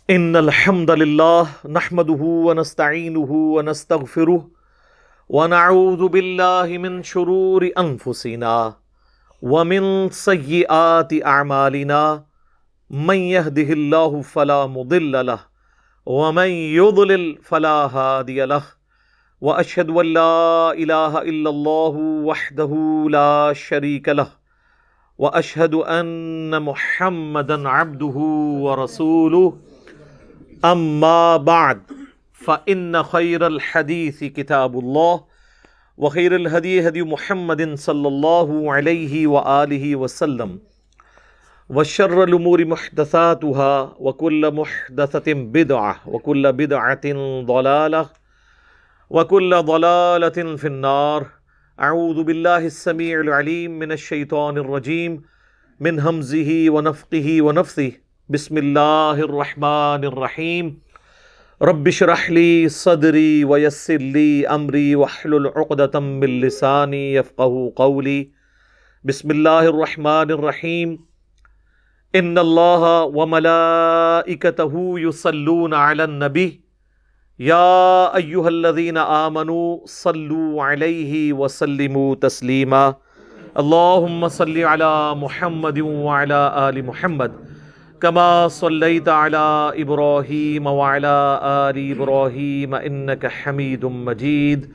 ان الحمد للہ نحمده ونستعینه ونستغفره ونعوذ باللہ من شرور انفسنا ومن سیئات اعمالنا من يهده اللہ فلا مضل له ومن يضلل فلا هادی له واشهد ان لا الہ الا اللہ وحدہ لا شریک له واشهد ان محمدا عبدہ ورسولہ اما بعد فإن خیر الحدیث کتاب اللہ وخیر الہدی ہدی محمد صلی اللہ علیہ وآلہ وسلم وشر الامور محدثاتها وكل محدثة بدعة وكل بدعة ضلالة وكل ضلالة في النار. اعوذ باللہ السمیع العلیم من الشیطان الرجیم من ہمزہ ونفخہ ونفثہ. بسم اللہ الرحمن الرحیم. رب اشرح لی صدری ویسر لی امری واحلل عقدۃ من لسانی یفقہوا قولی. بسم اللہ الرحمن الرحیم. ان اللہ وملائکتہ یصلون علی النبی یا ایہا الذین آمنوا صلوا علیہ وسلموا تسلیما. اللہم صل علی محمد وعلی آل محمد کما صلیت علی ابراہیم وعلی آل ابراہیم انک حمید مجید.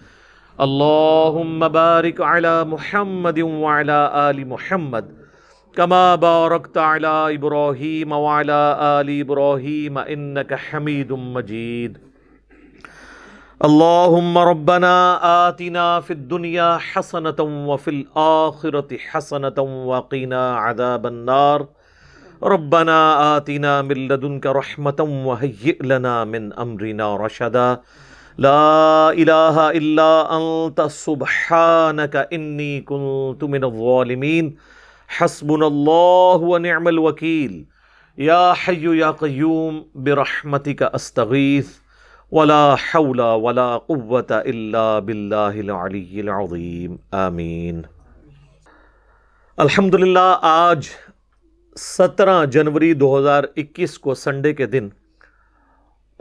اللہم بارک علی محمد وعلی آل محمد کما بارکت علی ابراہیم وعلی آل ابراہیم انک حمید مجید. اللہم ربنا آتنا فی الدنیا حسنۃ وفی الآخرۃ حسنۃ وقنا عذاب النار. ربنا آتنا من لدنک رحمۃ وہیئ لنا من امرنا رشدا. لا الہ الا انت سبحانک انی کنت من الظالمین. حسبنا اللہ ونعم الوکیل. یا حی یا قیوم برحمتک استغیث ولا حول ولا قوة الا باللہ العلی العظیم. آمین. الحمدللہ آج 17 جنوری 2021 کو سنڈے کے دن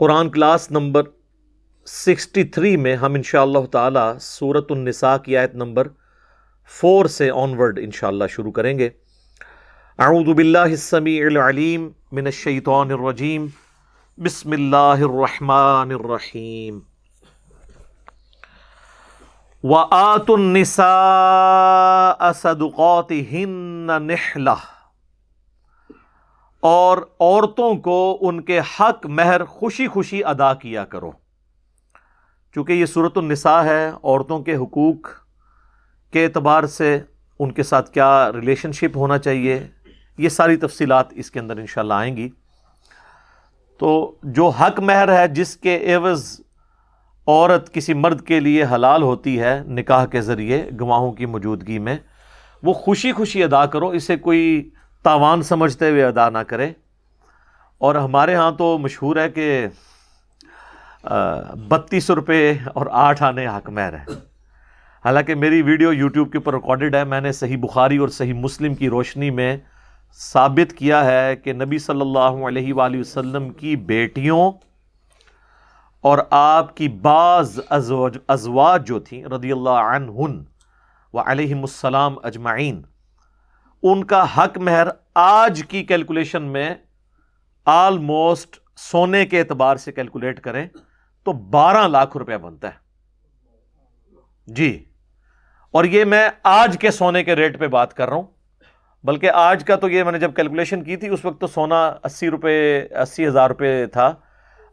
قرآن کلاس نمبر 63 میں ہم انشاءاللہ تعالی سورۃ النساء کی آیت نمبر 4 سے آنورڈ انشاءاللہ شروع کریں گے. اعوذ باللہ السمیع العلیم من الشیطان الرجیم. بسم اللہ الرحمن الرحیم. وآتوا النساء صدقاتہن نحلہ. اور عورتوں کو ان کے حق مہر خوشی خوشی ادا کیا کرو. چونکہ یہ سورۃ النساء ہے، عورتوں کے حقوق کے اعتبار سے ان کے ساتھ کیا ریلیشن شپ ہونا چاہیے، یہ ساری تفصیلات اس کے اندر انشاءاللہ آئیں گی. تو جو حق مہر ہے جس کے عوض عورت کسی مرد کے لیے حلال ہوتی ہے نکاح کے ذریعے گواہوں کی موجودگی میں، وہ خوشی خوشی ادا کرو، اسے کوئی تاوان سمجھتے ہوئے ادا نہ کرے. اور ہمارے ہاں تو مشہور ہے کہ 32 روپے اور 8 آنے حق مہر ہے. حالانکہ میری ویڈیو یوٹیوب کے اوپر ریکارڈڈ ہے. میں نے صحیح بخاری اور صحیح مسلم کی روشنی میں ثابت کیا ہے کہ نبی صلی اللہ علیہ وآلہ وسلم کی بیٹیوں اور آپ کی بعض ازواج جو تھیں رضی اللہ عنہن وعلیہم السلام اجمعین، ان کا حق مہر آج کی کیلکولیشن میں آلموسٹ سونے کے اعتبار سے کیلکولیٹ کریں تو 12 لاکھ روپے بنتا ہے جی. اور یہ میں آج کے سونے کے ریٹ پہ بات کر رہا ہوں. بلکہ آج کا تو یہ میں نے جب کیلکولیشن کی تھی اس وقت تو سونا 80,000 روپے تھا.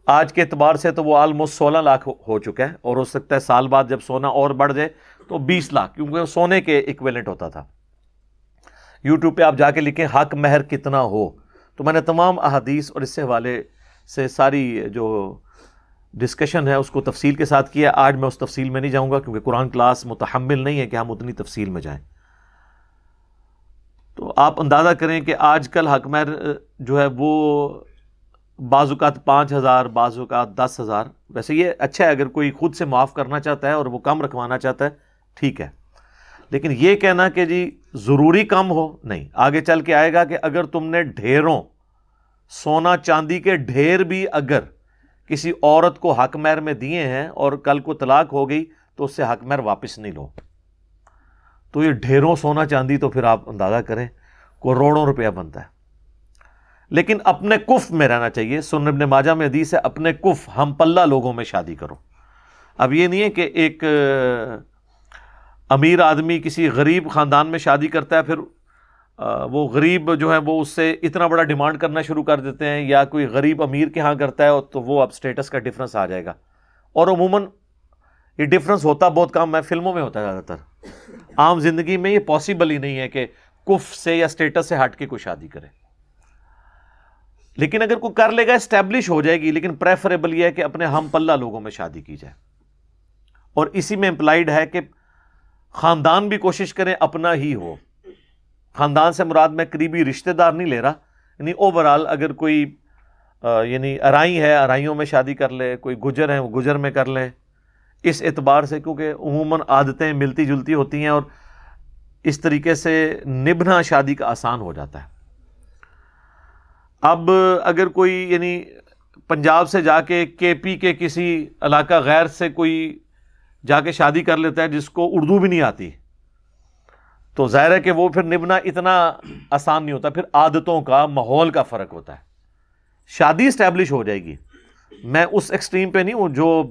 آج کے اعتبار سے تو وہ آلموسٹ 16 لاکھ ہو چکا ہے، اور ہو سکتا ہے سال بعد جب سونا اور بڑھ جائے تو 20 لاکھ، کیونکہ وہ سونے کے ایکویلنٹ ہوتا تھا. یوٹیوب پہ آپ جا کے لکھیں حق مہر کتنا ہو، تو میں نے تمام احادیث اور اس سے حوالے سے ساری جو ڈسکشن ہے اس کو تفصیل کے ساتھ کیا. آج میں اس تفصیل میں نہیں جاؤں گا کیونکہ قرآن کلاس متحمل نہیں ہے کہ ہم اتنی تفصیل میں جائیں. تو آپ اندازہ کریں کہ آج کل حق مہر جو ہے وہ بعض اوقات 5,000، بعض اوقات 10,000. ویسے یہ اچھا ہے اگر کوئی خود سے معاف کرنا چاہتا ہے اور وہ کم رکھوانا چاہتا ہے، ٹھیک ہے. لیکن یہ کہنا کہ جی ضروری کم ہو، نہیں. آگے چل کے آئے گا کہ اگر تم نے ڈھیروں سونا چاندی کے ڈھیر بھی اگر کسی عورت کو حق مہر میں دیے ہیں اور کل کو طلاق ہو گئی تو اس سے حق مہر واپس نہیں لو. تو یہ ڈھیروں سونا چاندی تو پھر آپ اندازہ کریں کروڑوں روپیہ بنتا ہے. لیکن اپنے کف میں رہنا چاہیے. سنن ابن ماجہ میں حدیث ہے اپنے کف ہم پلہ لوگوں میں شادی کرو. اب یہ نہیں ہے کہ ایک امیر آدمی کسی غریب خاندان میں شادی کرتا ہے پھر وہ غریب جو ہے وہ اس سے اتنا بڑا ڈیمانڈ کرنا شروع کر دیتے ہیں, یا کوئی غریب امیر کے ہاں کرتا ہے تو وہ اب سٹیٹس کا ڈفرنس آ جائے گا. اور عموماً یہ ڈفرنس ہوتا بہت کم ہے, فلموں میں ہوتا ہے زیادہ تر. عام زندگی میں یہ پاسبل ہی نہیں ہے کہ کف سے یا سٹیٹس سے ہٹ کے کوئی شادی کرے. لیکن اگر کوئی کر لے گا اسٹیبلش ہو جائے گی, لیکن پریفریبل یہ ہے کہ اپنے ہم پلہ لوگوں میں شادی کی جائے. اور اسی میں امپلائڈ ہے کہ خاندان بھی کوشش کریں اپنا ہی ہو. خاندان سے مراد میں قریبی رشتہ دار نہیں لے رہا, یعنی اوورال اگر کوئی یعنی ارائی ہے ارائیوں میں شادی کر لے, کوئی گجر ہے وہ گجر میں کر لیں, اس اعتبار سے, کیونکہ عموماً عادتیں ملتی جلتی ہوتی ہیں اور اس طریقے سے نبھنا شادی کا آسان ہو جاتا ہے. اب اگر کوئی یعنی پنجاب سے جا کے کے پی کے کسی علاقہ غیر سے کوئی جا کے شادی کر لیتا ہے جس کو اردو بھی نہیں آتی, تو ظاہر ہے کہ وہ پھر نبھنا اتنا آسان نہیں ہوتا. پھر عادتوں کا ماحول کا فرق ہوتا ہے. شادی اسٹیبلش ہو جائے گی. میں اس ایکسٹریم پہ نہیں ہوں جو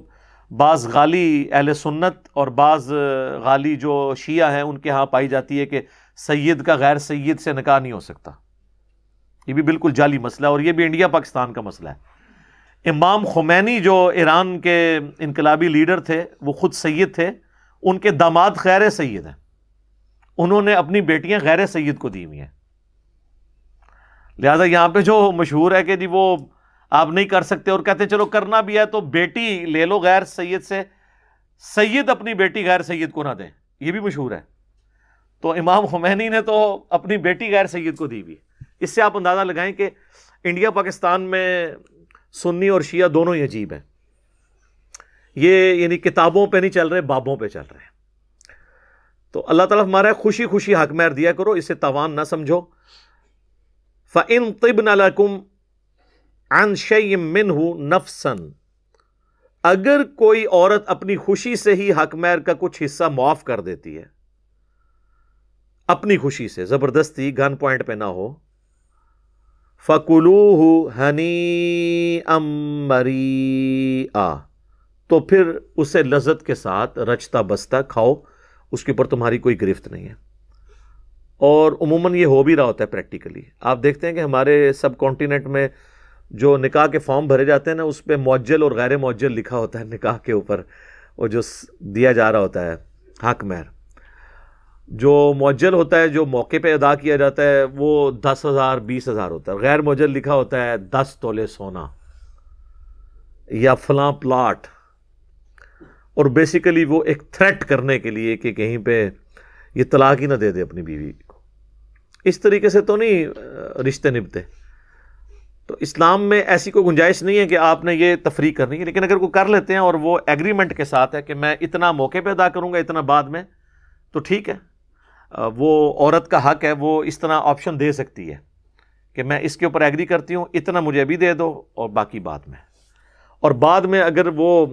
بعض غالی اہل سنت اور بعض غالی جو شیعہ ہیں ان کے ہاں پائی جاتی ہے کہ سید کا غیر سید سے نکاح نہیں ہو سکتا. یہ بھی بالکل جعلی مسئلہ ہے, اور یہ بھی انڈیا پاکستان کا مسئلہ ہے. امام خمینی جو ایران کے انقلابی لیڈر تھے وہ خود سید تھے, ان کے داماد غیر سید ہیں, انہوں نے اپنی بیٹیاں غیر سید کو دی ہوئی ہیں. لہذا یہاں پہ جو مشہور ہے کہ جی وہ آپ نہیں کر سکتے, اور کہتے ہیں چلو کرنا بھی ہے تو بیٹی لے لو غیر سید سے, سید اپنی بیٹی غیر سید کو نہ دیں, یہ بھی مشہور ہے. تو امام خمینی نے تو اپنی بیٹی غیر سید کو دی ہوئی. اس سے آپ اندازہ لگائیں کہ انڈیا پاکستان میں سنی اور شیعہ دونوں ہی عجیب ہیں. یہ یعنی کتابوں پہ نہیں چل رہے, بابوں پہ چل رہے ہیں. تو اللہ تعالیٰ ہمارا خوشی خوشی حق مہر دیا کرو, اسے تاوان نہ سمجھو. فَإِن طِبْنَ لَكُمْ عَنْ شَيْءٍ مِّنْهُ نَفْسًا, اگر کوئی عورت اپنی خوشی سے ہی حق مہر کا کچھ حصہ معاف کر دیتی ہے, اپنی خوشی سے, زبردستی گن پوائنٹ پہ نہ ہو, فَكُلُوهُ هَنِيئًا مَرِيئًا, تو پھر اسے لذت کے ساتھ رچتا بستا کھاؤ, اس کے اوپر تمہاری کوئی گرفت نہیں ہے. اور عموماً یہ ہو بھی رہا ہوتا ہے پریکٹیکلی. آپ دیکھتے ہیں کہ ہمارے سب کانٹیننٹ میں جو نکاح کے فارم بھرے جاتے ہیں نا, اس پہ معجل اور غیر معجل لکھا ہوتا ہے نکاح کے اوپر, وہ جو دیا جا رہا ہوتا ہے حق مہر. جو معجل ہوتا ہے, جو موقع پہ ادا کیا جاتا ہے, وہ 10,000 20,000 ہوتا ہے. غیر معجل لکھا ہوتا ہے 10 تولے سونا یا فلاں پلاٹ, اور بیسیکلی وہ ایک تھریٹ کرنے کے لیے کہ کہیں پہ یہ طلاق ہی نہ دے دے اپنی بیوی کو. اس طریقے سے تو نہیں رشتے نبھتے. تو اسلام میں ایسی کوئی گنجائش نہیں ہے کہ آپ نے یہ تفریق کرنی ہے. لیکن اگر کوئی کر لیتے ہیں اور وہ ایگریمنٹ کے ساتھ ہے کہ میں اتنا موقع پہ ادا کروں گا, اتنا بعد میں, تو ٹھیک ہے. وہ عورت کا حق ہے, وہ اس طرح آپشن دے سکتی ہے کہ میں اس کے اوپر ایگری کرتی ہوں, اتنا مجھے ابھی دے دو اور باقی بعد میں. اور بعد میں اگر وہ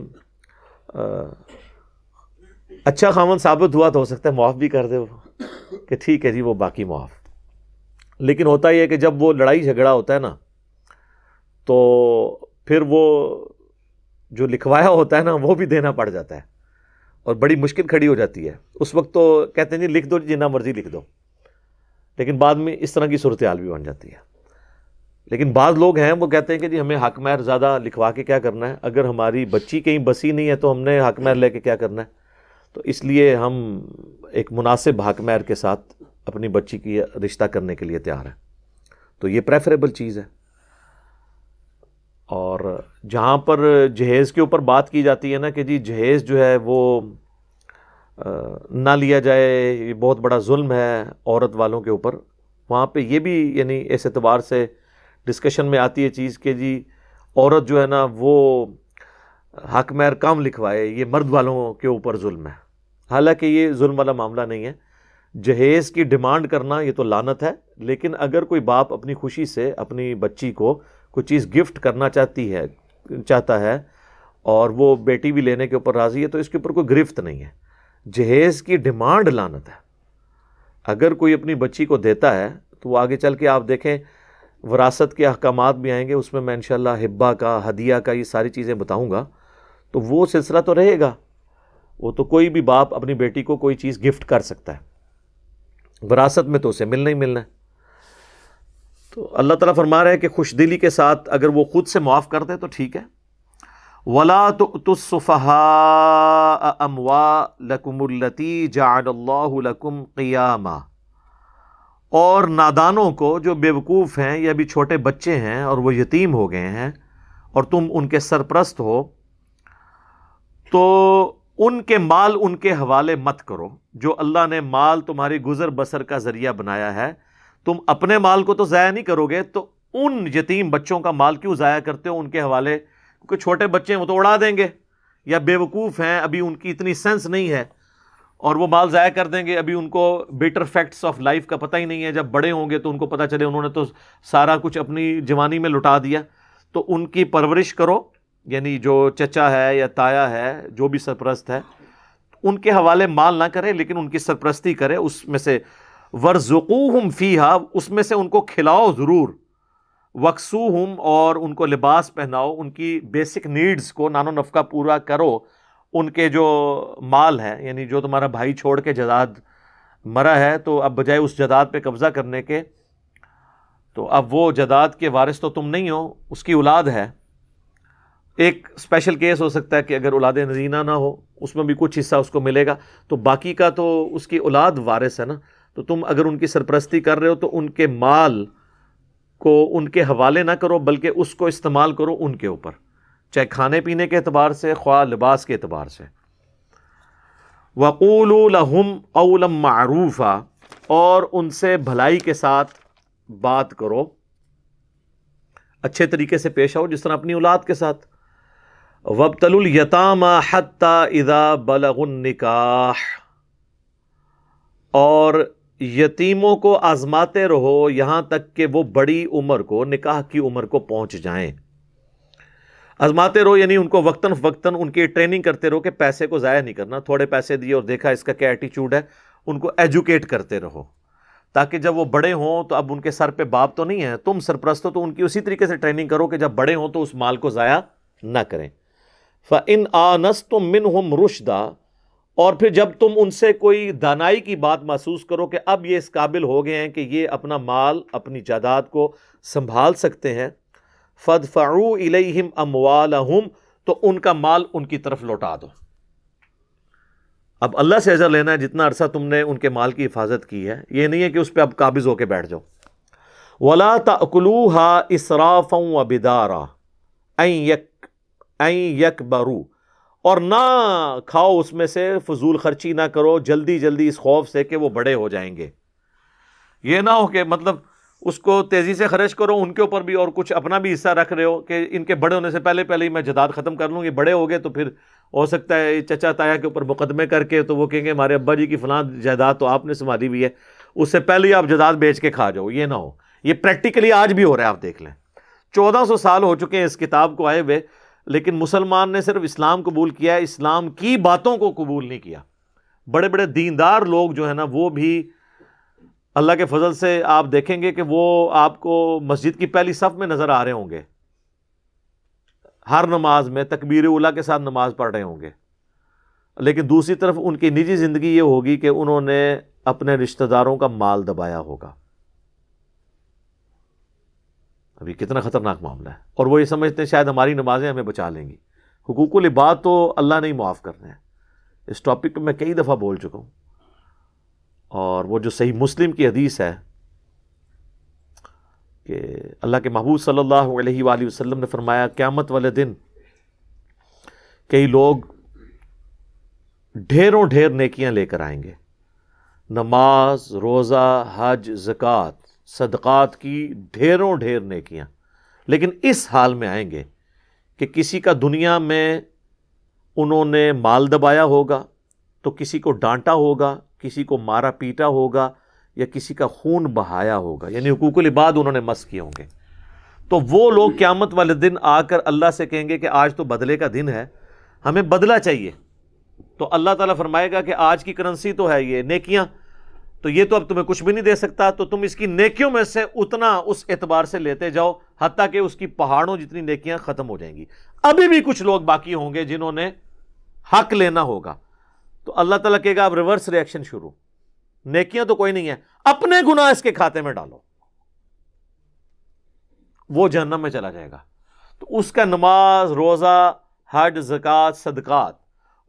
اچھا خاوند ثابت ہوا تو ہو سکتا ہے معاف بھی کر دے وہ کہ ٹھیک ہے جی وہ باقی معاف. لیکن ہوتا ہی ہے کہ جب وہ لڑائی جھگڑا ہوتا ہے نا, تو پھر وہ جو لکھوایا ہوتا ہے نا وہ بھی دینا پڑ جاتا ہے, اور بڑی مشکل کھڑی ہو جاتی ہے. اس وقت تو کہتے ہیں جی لکھ دو, جتنا مرضی لکھ دو, لیکن بعد میں اس طرح کی صورتحال بھی بن جاتی ہے. لیکن بعض لوگ ہیں وہ کہتے ہیں کہ جی ہمیں حق مہر زیادہ لکھوا کے کیا کرنا ہے, اگر ہماری بچی کہیں بسی نہیں ہے تو ہم نے حق مہر لے کے کیا کرنا ہے. تو اس لیے ہم ایک مناسب حق مہر کے ساتھ اپنی بچی کی رشتہ کرنے کے لیے تیار ہیں. تو یہ پریفریبل چیز ہے. اور جہاں پر جہیز کے اوپر بات کی جاتی ہے نا کہ جی جہیز جو ہے وہ نہ لیا جائے, یہ بہت بڑا ظلم ہے عورت والوں کے اوپر, وہاں پہ یہ بھی یعنی اس اعتبار سے ڈسکشن میں آتی ہے چیز کہ جی عورت جو ہے نا وہ حق مہر کم لکھوائے, یہ مرد والوں کے اوپر ظلم ہے. حالانکہ یہ ظلم والا معاملہ نہیں ہے. جہیز کی ڈیمانڈ کرنا یہ تو لعنت ہے، لیکن اگر کوئی باپ اپنی خوشی سے اپنی بچی کو کوئی چیز گفٹ کرنا چاہتا ہے اور وہ بیٹی بھی لینے کے اوپر راضی ہے تو اس کے اوپر کوئی گرفت نہیں ہے۔ جہیز کی ڈیمانڈ لعنت ہے۔ اگر کوئی اپنی بچی کو دیتا ہے تو وہ آگے چل کے آپ دیکھیں وراثت کے احکامات بھی آئیں گے، اس میں میں انشاءاللہ ہبہ کا، ہدیہ کا، یہ ساری چیزیں بتاؤں گا، تو وہ سلسلہ تو رہے گا۔ وہ تو کوئی بھی باپ اپنی بیٹی کو کوئی چیز گفٹ کر سکتا ہے، وراثت میں تو اسے ملنا ہی ملنا ہے۔ تو اللہ تعالیٰ فرما رہا ہے کہ خوش دلی کے ساتھ اگر وہ خود سے معاف کر دے تو ٹھیک ہے۔ وَلَا تُؤْتُوا السُّفَهَاءَ أَمْوَالَكُمُ الَّتِي جَعَلَ اللَّهُ لَكُمْ قِيَامًا، اور نادانوں کو جو بے وقوف ہیں یا بھی چھوٹے بچے ہیں اور وہ یتیم ہو گئے ہیں اور تم ان کے سرپرست ہو، تو ان کے مال ان کے حوالے مت کرو۔ جو اللہ نے مال تمہاری گزر بسر کا ذریعہ بنایا ہے، تم اپنے مال کو تو ضائع نہیں کرو گے، تو ان یتیم بچوں کا مال کیوں ضائع کرتے ہو ان کے حوالے؟ کیونکہ چھوٹے بچے ہیں وہ تو اڑا دیں گے، یا بے وقوف ہیں، ابھی ان کی اتنی سینس نہیں ہے اور وہ مال ضائع کر دیں گے، ابھی ان کو بیٹر فیکٹس آف لائف کا پتہ ہی نہیں ہے۔ جب بڑے ہوں گے تو ان کو پتہ چلے انہوں نے تو سارا کچھ اپنی جوانی میں لٹا دیا۔ تو ان کی پرورش کرو، یعنی جو چچا ہے یا تایا ہے، جو بھی سرپرست ہے، ان کے حوالے مال نہ کرے لیکن ان کی سرپرستی کرے، اس میں سے ورزقوہم فیہا، اس میں سے ان کو کھلاؤ ضرور، وکسوہم، اور ان کو لباس پہناؤ، ان کی بیسک نیڈز کو نان و نفقہ پورا کرو۔ ان کے جو مال ہے، یعنی جو تمہارا بھائی چھوڑ کے جداد مرا ہے، تو اب بجائے اس جداد پہ قبضہ کرنے کے، تو اب وہ جداد کے وارث تو تم نہیں ہو، اس کی اولاد ہے۔ ایک اسپیشل کیس ہو سکتا ہے کہ اگر اولاد نرینہ نہ ہو، اس میں بھی کچھ حصہ اس کو ملے گا، تو باقی کا تو اس کی اولاد وارث ہے نا۔ تو تم اگر ان کی سرپرستی کر رہے ہو تو ان کے مال کو ان کے حوالے نہ کرو، بلکہ اس کو استعمال کرو ان کے اوپر، چاہے کھانے پینے کے اعتبار سے، خواہ لباس کے اعتبار سے۔ وَقُولُوا لَهُمْ قَوْلًا مَعْرُوفًا، اور ان سے بھلائی کے ساتھ بات کرو، اچھے طریقے سے پیش آؤ، جس طرح اپنی اولاد کے ساتھ۔ وَابْتَلُوا الْيَتَامَى حَتَّى إِذَا بَلَغُوا النِّكَاحَ، اور یتیموں کو آزماتے رہو یہاں تک کہ وہ بڑی عمر کو، نکاح کی عمر کو پہنچ جائیں۔ آزماتے رہو یعنی ان کو وقتاً فوقتاً ان کی ٹریننگ کرتے رہو کہ پیسے کو ضائع نہیں کرنا، تھوڑے پیسے دیے اور دیکھا اس کا کیا ایٹیچیوڈ ہے، ان کو ایجوکیٹ کرتے رہو، تاکہ جب وہ بڑے ہوں تو اب ان کے سر پہ باپ تو نہیں ہے، تم سرپرست ہو، تو ان کی اسی طریقے سے ٹریننگ کرو کہ جب بڑے ہوں تو اس مال کو ضائع نہ کریں۔ فَإِنْ آنَسْتُم مِّنْهُمْ رُشْدًا، اور پھر جب تم ان سے کوئی دانائی کی بات محسوس کرو کہ اب یہ اس قابل ہو گئے ہیں کہ یہ اپنا مال، اپنی جائیداد کو سنبھال سکتے ہیں، فَادْفَعُوا إِلَيْهِمْ أَمْوَالَهُمْ، تو ان کا مال ان کی طرف لوٹا دو۔ اب اللہ سے اجر لینا ہے، جتنا عرصہ تم نے ان کے مال کی حفاظت کی ہے، یہ نہیں ہے کہ اس پہ اب قابض ہو کے بیٹھ جاؤ۔ وَلَا تَأْكُلُوهَا إِسْرَافًا وَبِدَارًا أَن يَكْبَرُوا، اور نہ کھاؤ اس میں سے، فضول خرچی نہ کرو جلدی جلدی اس خوف سے کہ وہ بڑے ہو جائیں گے۔ یہ نہ ہو کہ مطلب اس کو تیزی سے خرچ کرو ان کے اوپر بھی، اور کچھ اپنا بھی حصہ رکھ رہے ہو کہ ان کے بڑے ہونے سے پہلے ہی میں جائیداد ختم کر لوں، یہ بڑے ہو گئے تو پھر ہو سکتا ہے چچا تایا کے اوپر مقدمے کر کے تو وہ کہیں گے ہمارے ابا جی کی فلاں جائیداد تو آپ نے سنبھالی ہوئی ہے، اس سے پہلے ہی آپ جائیداد بیچ کے کھا جاؤ۔ یہ نہ ہو، یہ پریکٹیکلی آج بھی ہو رہا ہے، آپ دیکھ لیں۔ 1400 سال ہو چکے ہیں اس کتاب کو آئے ہوئے، لیکن مسلمان نے صرف اسلام قبول کیا ہے، اسلام کی باتوں کو قبول نہیں کیا۔ بڑے بڑے دیندار لوگ جو ہیں نا، وہ بھی اللہ کے فضل سے آپ دیکھیں گے کہ وہ آپ کو مسجد کی پہلی صف میں نظر آ رہے ہوں گے، ہر نماز میں تکبیر اولیٰ کے ساتھ نماز پڑھ رہے ہوں گے، لیکن دوسری طرف ان کی نجی زندگی یہ ہوگی کہ انہوں نے اپنے رشتہ داروں کا مال دبایا ہوگا۔ ابھی کتنا خطرناک معاملہ ہے، اور وہ یہ سمجھتے ہیں شاید ہماری نمازیں ہمیں بچا لیں گی۔ حقوق العباد تو اللہ نے ہی معاف کرنے ہیں، اس ٹاپک پہ میں کئی دفعہ بول چکا ہوں، اور وہ جو صحیح مسلم کی حدیث ہے کہ اللہ کے محبوب صلی اللہ علیہ وآلہ وسلم نے فرمایا قیامت والے دن کئی لوگ ڈھیروں ڈھیر نیکیاں لے کر آئیں گے، نماز، روزہ، حج، زکوٰۃ، صدقات کی ڈھیروں ڈھیر نیکیاں، لیکن اس حال میں آئیں گے کہ کسی کا دنیا میں انہوں نے مال دبایا ہوگا تو کسی کو ڈانٹا ہوگا، کسی کو مارا پیٹا ہوگا، یا کسی کا خون بہایا ہوگا، یعنی حقوق العباد انہوں نے مس کیے ہوں گے، تو وہ لوگ قیامت والے دن آ کر اللہ سے کہیں گے کہ آج تو بدلے کا دن ہے، ہمیں بدلہ چاہیے. تو اللہ تعالیٰ فرمائے گا کہ آج کی کرنسی تو ہے یہ نیکیاں، تو یہ تو اب تمہیں کچھ بھی نہیں دے سکتا، تو تم اس کی نیکیوں میں سے اتنا اس اعتبار سے لیتے جاؤ حتیٰ کہ اس کی پہاڑوں جتنی نیکیاں ختم ہو جائیں گی. ابھی بھی کچھ لوگ باقی ہوں گے جنہوں نے حق لینا ہوگا. تو اللہ تعالیٰ کہے گا اب ریورس ری ایکشن شروع، نیکیاں تو کوئی نہیں ہے، اپنے گناہ اس کے کھاتے میں ڈالو، وہ جہنم میں چلا جائے گا. تو اس کا نماز، روزہ، حج، زکوٰۃ، صدقات،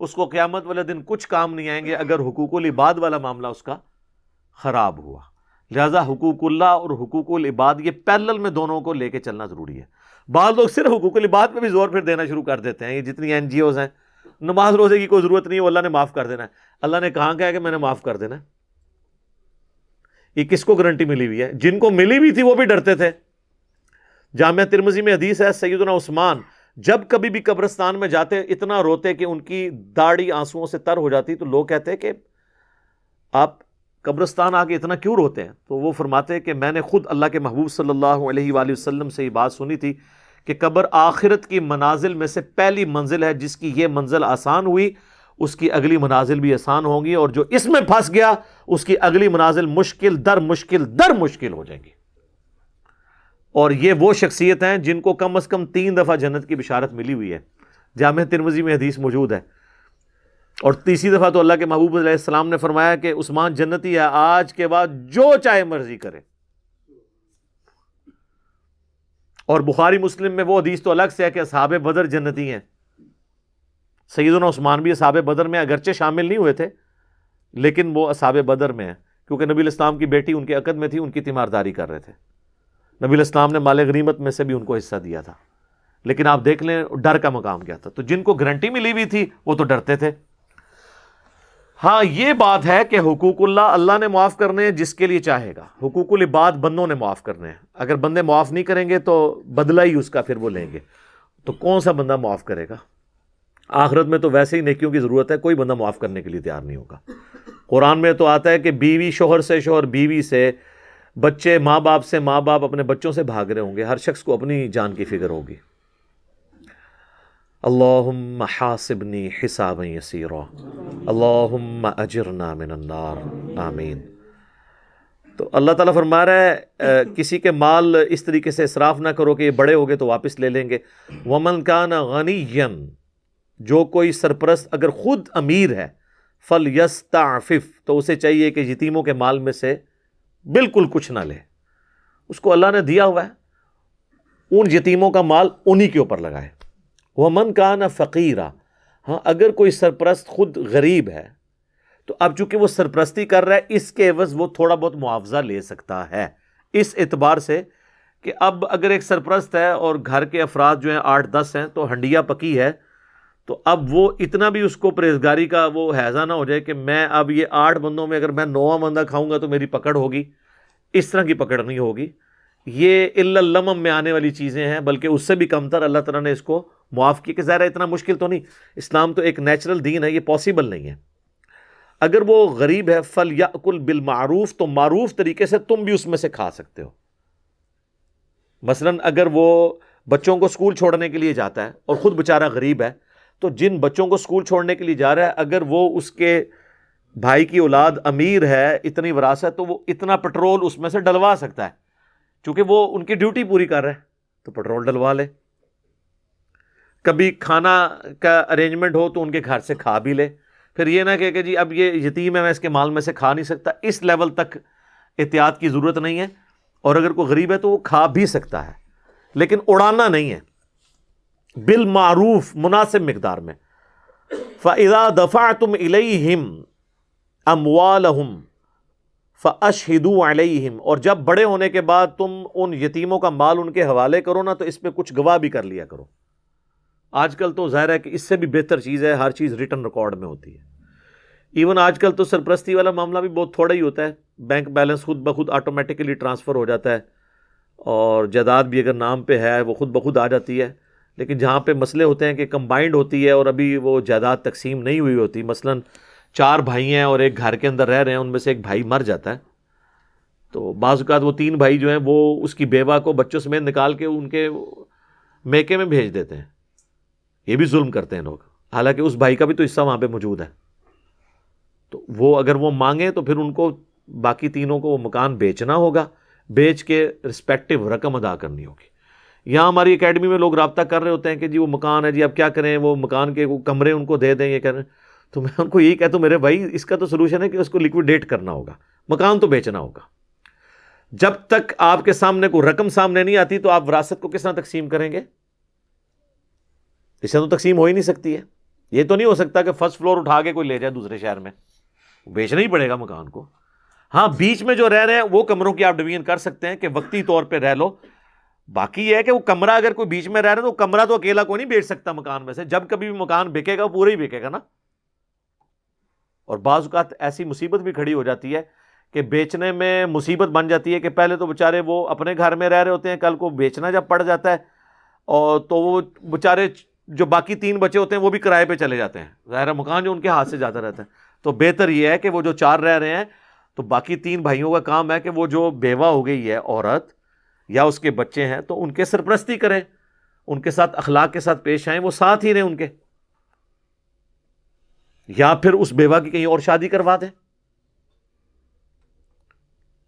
اس کو قیامت والے دن کچھ کام نہیں آئیں گے اگر حقوق العباد والا معاملہ اس کا خراب ہوا. لہذا حقوق اللہ اور حقوق العباد یہ پیرلل میں دونوں کو لے کے چلنا ضروری ہے. بعض لوگ صرف حقوق العباد پہ بھی زور پھر دینا شروع کر دیتے ہیں. یہ جتنی این جی اوز ہیں، نماز روزے کی کوئی ضرورت نہیں ہے، وہ اللہ نے معاف کر دینا ہے. اللہ نے کہاں کہا کہ میں نے معاف کر دینا ہے؟ یہ کس کو گارنٹی ملی ہوئی ہے؟ جن کو ملی ہوئی تھی وہ بھی ڈرتے تھے. جامعہ ترمذی میں حدیث ہے، سیدنا عثمان جب کبھی بھی قبرستان میں جاتے اتنا روتے کہ ان کی داڑھی آنسوؤں سے تر ہو جاتی. تو لوگ کہتے کہ آپ قبرستان آ کے اتنا کیوں روتے ہیں؟ تو وہ فرماتے کہ میں نے خود اللہ کے محبوب صلی اللہ علیہ وآلہ وسلم سے یہ بات سنی تھی کہ قبر آخرت کی منازل میں سے پہلی منزل ہے، جس کی یہ منزل آسان ہوئی اس کی اگلی منازل بھی آسان ہوں گی، اور جو اس میں پھنس گیا اس کی اگلی منازل مشکل در مشکل ہو جائیں گی. اور یہ وہ شخصیت ہیں جن کو کم از کم 3 دفعہ جنت کی بشارت ملی ہوئی ہے. جامعہ ترمذی میں حدیث موجود ہے. اور تیسری دفعہ تو اللہ کے محبوب علیہ السلام نے فرمایا کہ عثمان جنتی ہے، آج کے بعد جو چاہے مرضی کرے. اور بخاری مسلم میں وہ حدیث تو الگ سے ہے کہ اصحاب بدر جنتی ہیں. سیدنا عثمان بھی اصحاب بدر میں اگرچہ شامل نہیں ہوئے تھے، لیکن وہ اصحاب بدر میں ہیں کیونکہ نبی الاسلام کی بیٹی ان کے عقد میں تھی، ان کی تیمارداری کر رہے تھے. نبی الاسلام نے مال غنیمت میں سے بھی ان کو حصہ دیا تھا. لیکن آپ دیکھ لیں ڈر کا مقام کیا تھا. تو جن کو گارنٹی ملی ہوئی تھی وہ تو ڈرتے تھے. ہاں یہ بات ہے کہ حقوق اللہ نے معاف کرنے ہیں جس کے لیے چاہے گا، حقوق العباد بندوں نے معاف کرنے ہیں. اگر بندے معاف نہیں کریں گے تو بدلہ ہی اس کا پھر وہ لیں گے. تو کون سا بندہ معاف کرے گا؟ آخرت میں تو ویسے ہی نیکیوں کی ضرورت ہے، کوئی بندہ معاف کرنے کے لیے تیار نہیں ہوگا. قرآن میں تو آتا ہے کہ بیوی شوہر سے، شوہر بیوی سے، بچے ماں باپ سے، ماں باپ اپنے بچوں سے بھاگ رہے ہوں گے. ہر شخص کو اپنی جان کی فکر ہوگی. اللہم حاسبنی حسابا یسیرا اللہم اجرنا من النار آمین. تو اللہ تعالیٰ فرما رہا ہے کسی کے مال اس طریقے سے اسراف نہ کرو کہ یہ بڑے ہو گئے تو واپس لے لیں گے. ومن کان غنیا، جو کوئی سرپرست اگر خود امیر ہے، فلیستعفف، تو اسے چاہیے کہ یتیموں کے مال میں سے بالکل کچھ نہ لے. اس کو اللہ نے دیا ہوا ہے، ان یتیموں کا مال انہی کے اوپر لگائے. ومن کان فقیرا، ہاں اگر کوئی سرپرست خود غریب ہے تو اب چونکہ وہ سرپرستی کر رہا ہے اس کے عوض وہ تھوڑا بہت معاوضہ لے سکتا ہے، اس اعتبار سے کہ اب اگر ایک سرپرست ہے اور گھر کے افراد جو ہیں 8-10 ہیں تو ہنڈیا پکی ہے، تو اب وہ اتنا بھی اس کو پرہیزگاری کا وہ حیضہ نہ ہو جائے کہ میں اب یہ 8 بندوں میں اگر میں 9واں بندہ کھاؤں گا تو میری پکڑ ہوگی. اس طرح کی پکڑ نہیں ہوگی. یہ الا اللمم میں آنے والی چیزیں ہیں، بلکہ اس سے بھی کم تر اللہ تعالیٰ نے اس کو معاف کی. کہ ظاہر ہے اتنا مشکل تو نہیں، اسلام تو ایک نیچرل دین ہے، یہ پاسبل نہیں ہے. اگر وہ غریب ہے فلیأکل بالمعروف، تو معروف طریقے سے تم بھی اس میں سے کھا سکتے ہو. مثلا اگر وہ بچوں کو اسکول چھوڑنے کے لیے جاتا ہے اور خود بیچارہ غریب ہے، تو جن بچوں کو اسکول چھوڑنے کے لیے جا رہا ہے اگر وہ اس کے بھائی کی اولاد امیر ہے، اتنی وراثت، تو وہ اتنا پٹرول اس میں سے ڈلوا سکتا ہے. چونکہ وہ ان کی ڈیوٹی پوری کر رہا ہے تو پٹرول ڈلوا لے. کبھی کھانا کا ارینجمنٹ ہو تو ان کے گھر سے کھا بھی لے. پھر یہ نہ کہ جی اب یہ یتیم ہے میں اس کے مال میں سے کھا نہیں سکتا. اس لیول تک احتیاط کی ضرورت نہیں ہے. اور اگر کوئی غریب ہے تو وہ کھا بھی سکتا ہے، لیکن اڑانا نہیں ہے، بالمعروف مناسب مقدار میں. فَإِذَا دَفَعْتُمْ إِلَيْهِمْ أَمْوَالَهُمْ فَأَشْهِدُوا عَلَيْهِمْ، اور جب بڑے ہونے کے بعد تم ان یتیموں کا مال ان کے حوالے کرو نا تو اس پہ کچھ گواہ بھی کر لیا کرو. آج کل تو ظاہر ہے کہ اس سے بھی بہتر چیز ہے، ہر چیز ریٹن ریکارڈ میں ہوتی ہے. ایون آج کل تو سرپرستی والا معاملہ بھی بہت تھوڑا ہی ہوتا ہے. بینک بیلنس خود بخود آٹومیٹکلی ٹرانسفر ہو جاتا ہے، اور جائیداد بھی اگر نام پہ ہے وہ خود بخود آ جاتی ہے. لیکن جہاں پہ مسئلے ہوتے ہیں کہ کمبائنڈ ہوتی ہے اور ابھی وہ جائیداد تقسیم نہیں ہوئی ہوتی، مثلا 4 بھائی ہیں اور ایک گھر کے اندر رہ رہے ہیں، ان میں سے ایک بھائی مر جاتا ہے، تو بعض اوقات وہ 3 بھائی جو ہیں وہ اس کی بیوہ کو بچوں سمیت نکال کے ان کے میکے میں بھیج دیتے ہیں. یہ بھی ظلم کرتے ہیں لوگ، حالانکہ اس بھائی کا بھی تو حصہ وہاں پہ موجود ہے. تو وہ اگر وہ مانگیں تو پھر ان کو باقی تینوں کو وہ مکان بیچنا ہوگا، بیچ کے رسپیکٹو رقم ادا کرنی ہوگی. یہاں ہماری اکیڈمی میں لوگ رابطہ کر رہے ہوتے ہیں کہ جی وہ مکان ہے، جی اب کیا کریں، وہ مکان کے وہ کمرے ان کو دے دیں، یہ کریں. تو میں ان کو یہی کہتا ہوں میرے بھائی اس کا تو سلوشن ہے کہ اس کو لیکویڈیٹ کرنا ہوگا، مکان تو بیچنا ہوگا. جب تک آپ کے سامنے کوئی رقم سامنے نہیں آتی تو آپ وراثت کو کس طرح تقسیم کریں گے؟ اس سے تو تقسیم ہو ہی نہیں سکتی ہے. یہ تو نہیں ہو سکتا کہ فرسٹ فلور اٹھا کے کوئی لے جائے دوسرے شہر میں، بیچنا ہی پڑے گا مکان کو. ہاں بیچ میں جو رہ رہے ہیں وہ کمروں کی آپ ڈویژن کر سکتے ہیں کہ وقتی طور پہ رہ لو. باقی یہ ہے کہ وہ کمرہ اگر کوئی بیچ میں رہ رہا ہے تو کمرہ تو اکیلا کوئی نہیں بیچ سکتا مکان میں سے، جب کبھی بھی مکان بکے گا پورا ہی بکے گا نا. اور بعض اوقات ایسی مصیبت بھی کھڑی ہو جاتی ہے کہ بیچنے میں مصیبت بن جاتی ہے کہ پہلے تو بیچارے وہ اپنے گھر میں رہ رہے ہوتے ہیں، کل کو بیچنا جب پڑ جاتا ہے اور تو وہ بیچارے جو باقی 3 بچے ہوتے ہیں وہ بھی کرائے پہ چلے جاتے ہیں، ظاہر مکان جو ان کے ہاتھ سے جاتا رہتا ہے. تو بہتر یہ ہے کہ وہ جو 4 رہ رہے ہیں تو باقی 3 بھائیوں کا کام ہے کہ وہ جو بیوہ ہو گئی ہے عورت یا اس کے بچے ہیں تو ان کے سرپرستی کریں، ان کے ساتھ اخلاق کے ساتھ پیش آئیں، وہ ساتھ ہی رہیں ان کے، یا پھر اس بیوہ کی کہیں اور شادی کروا دیں.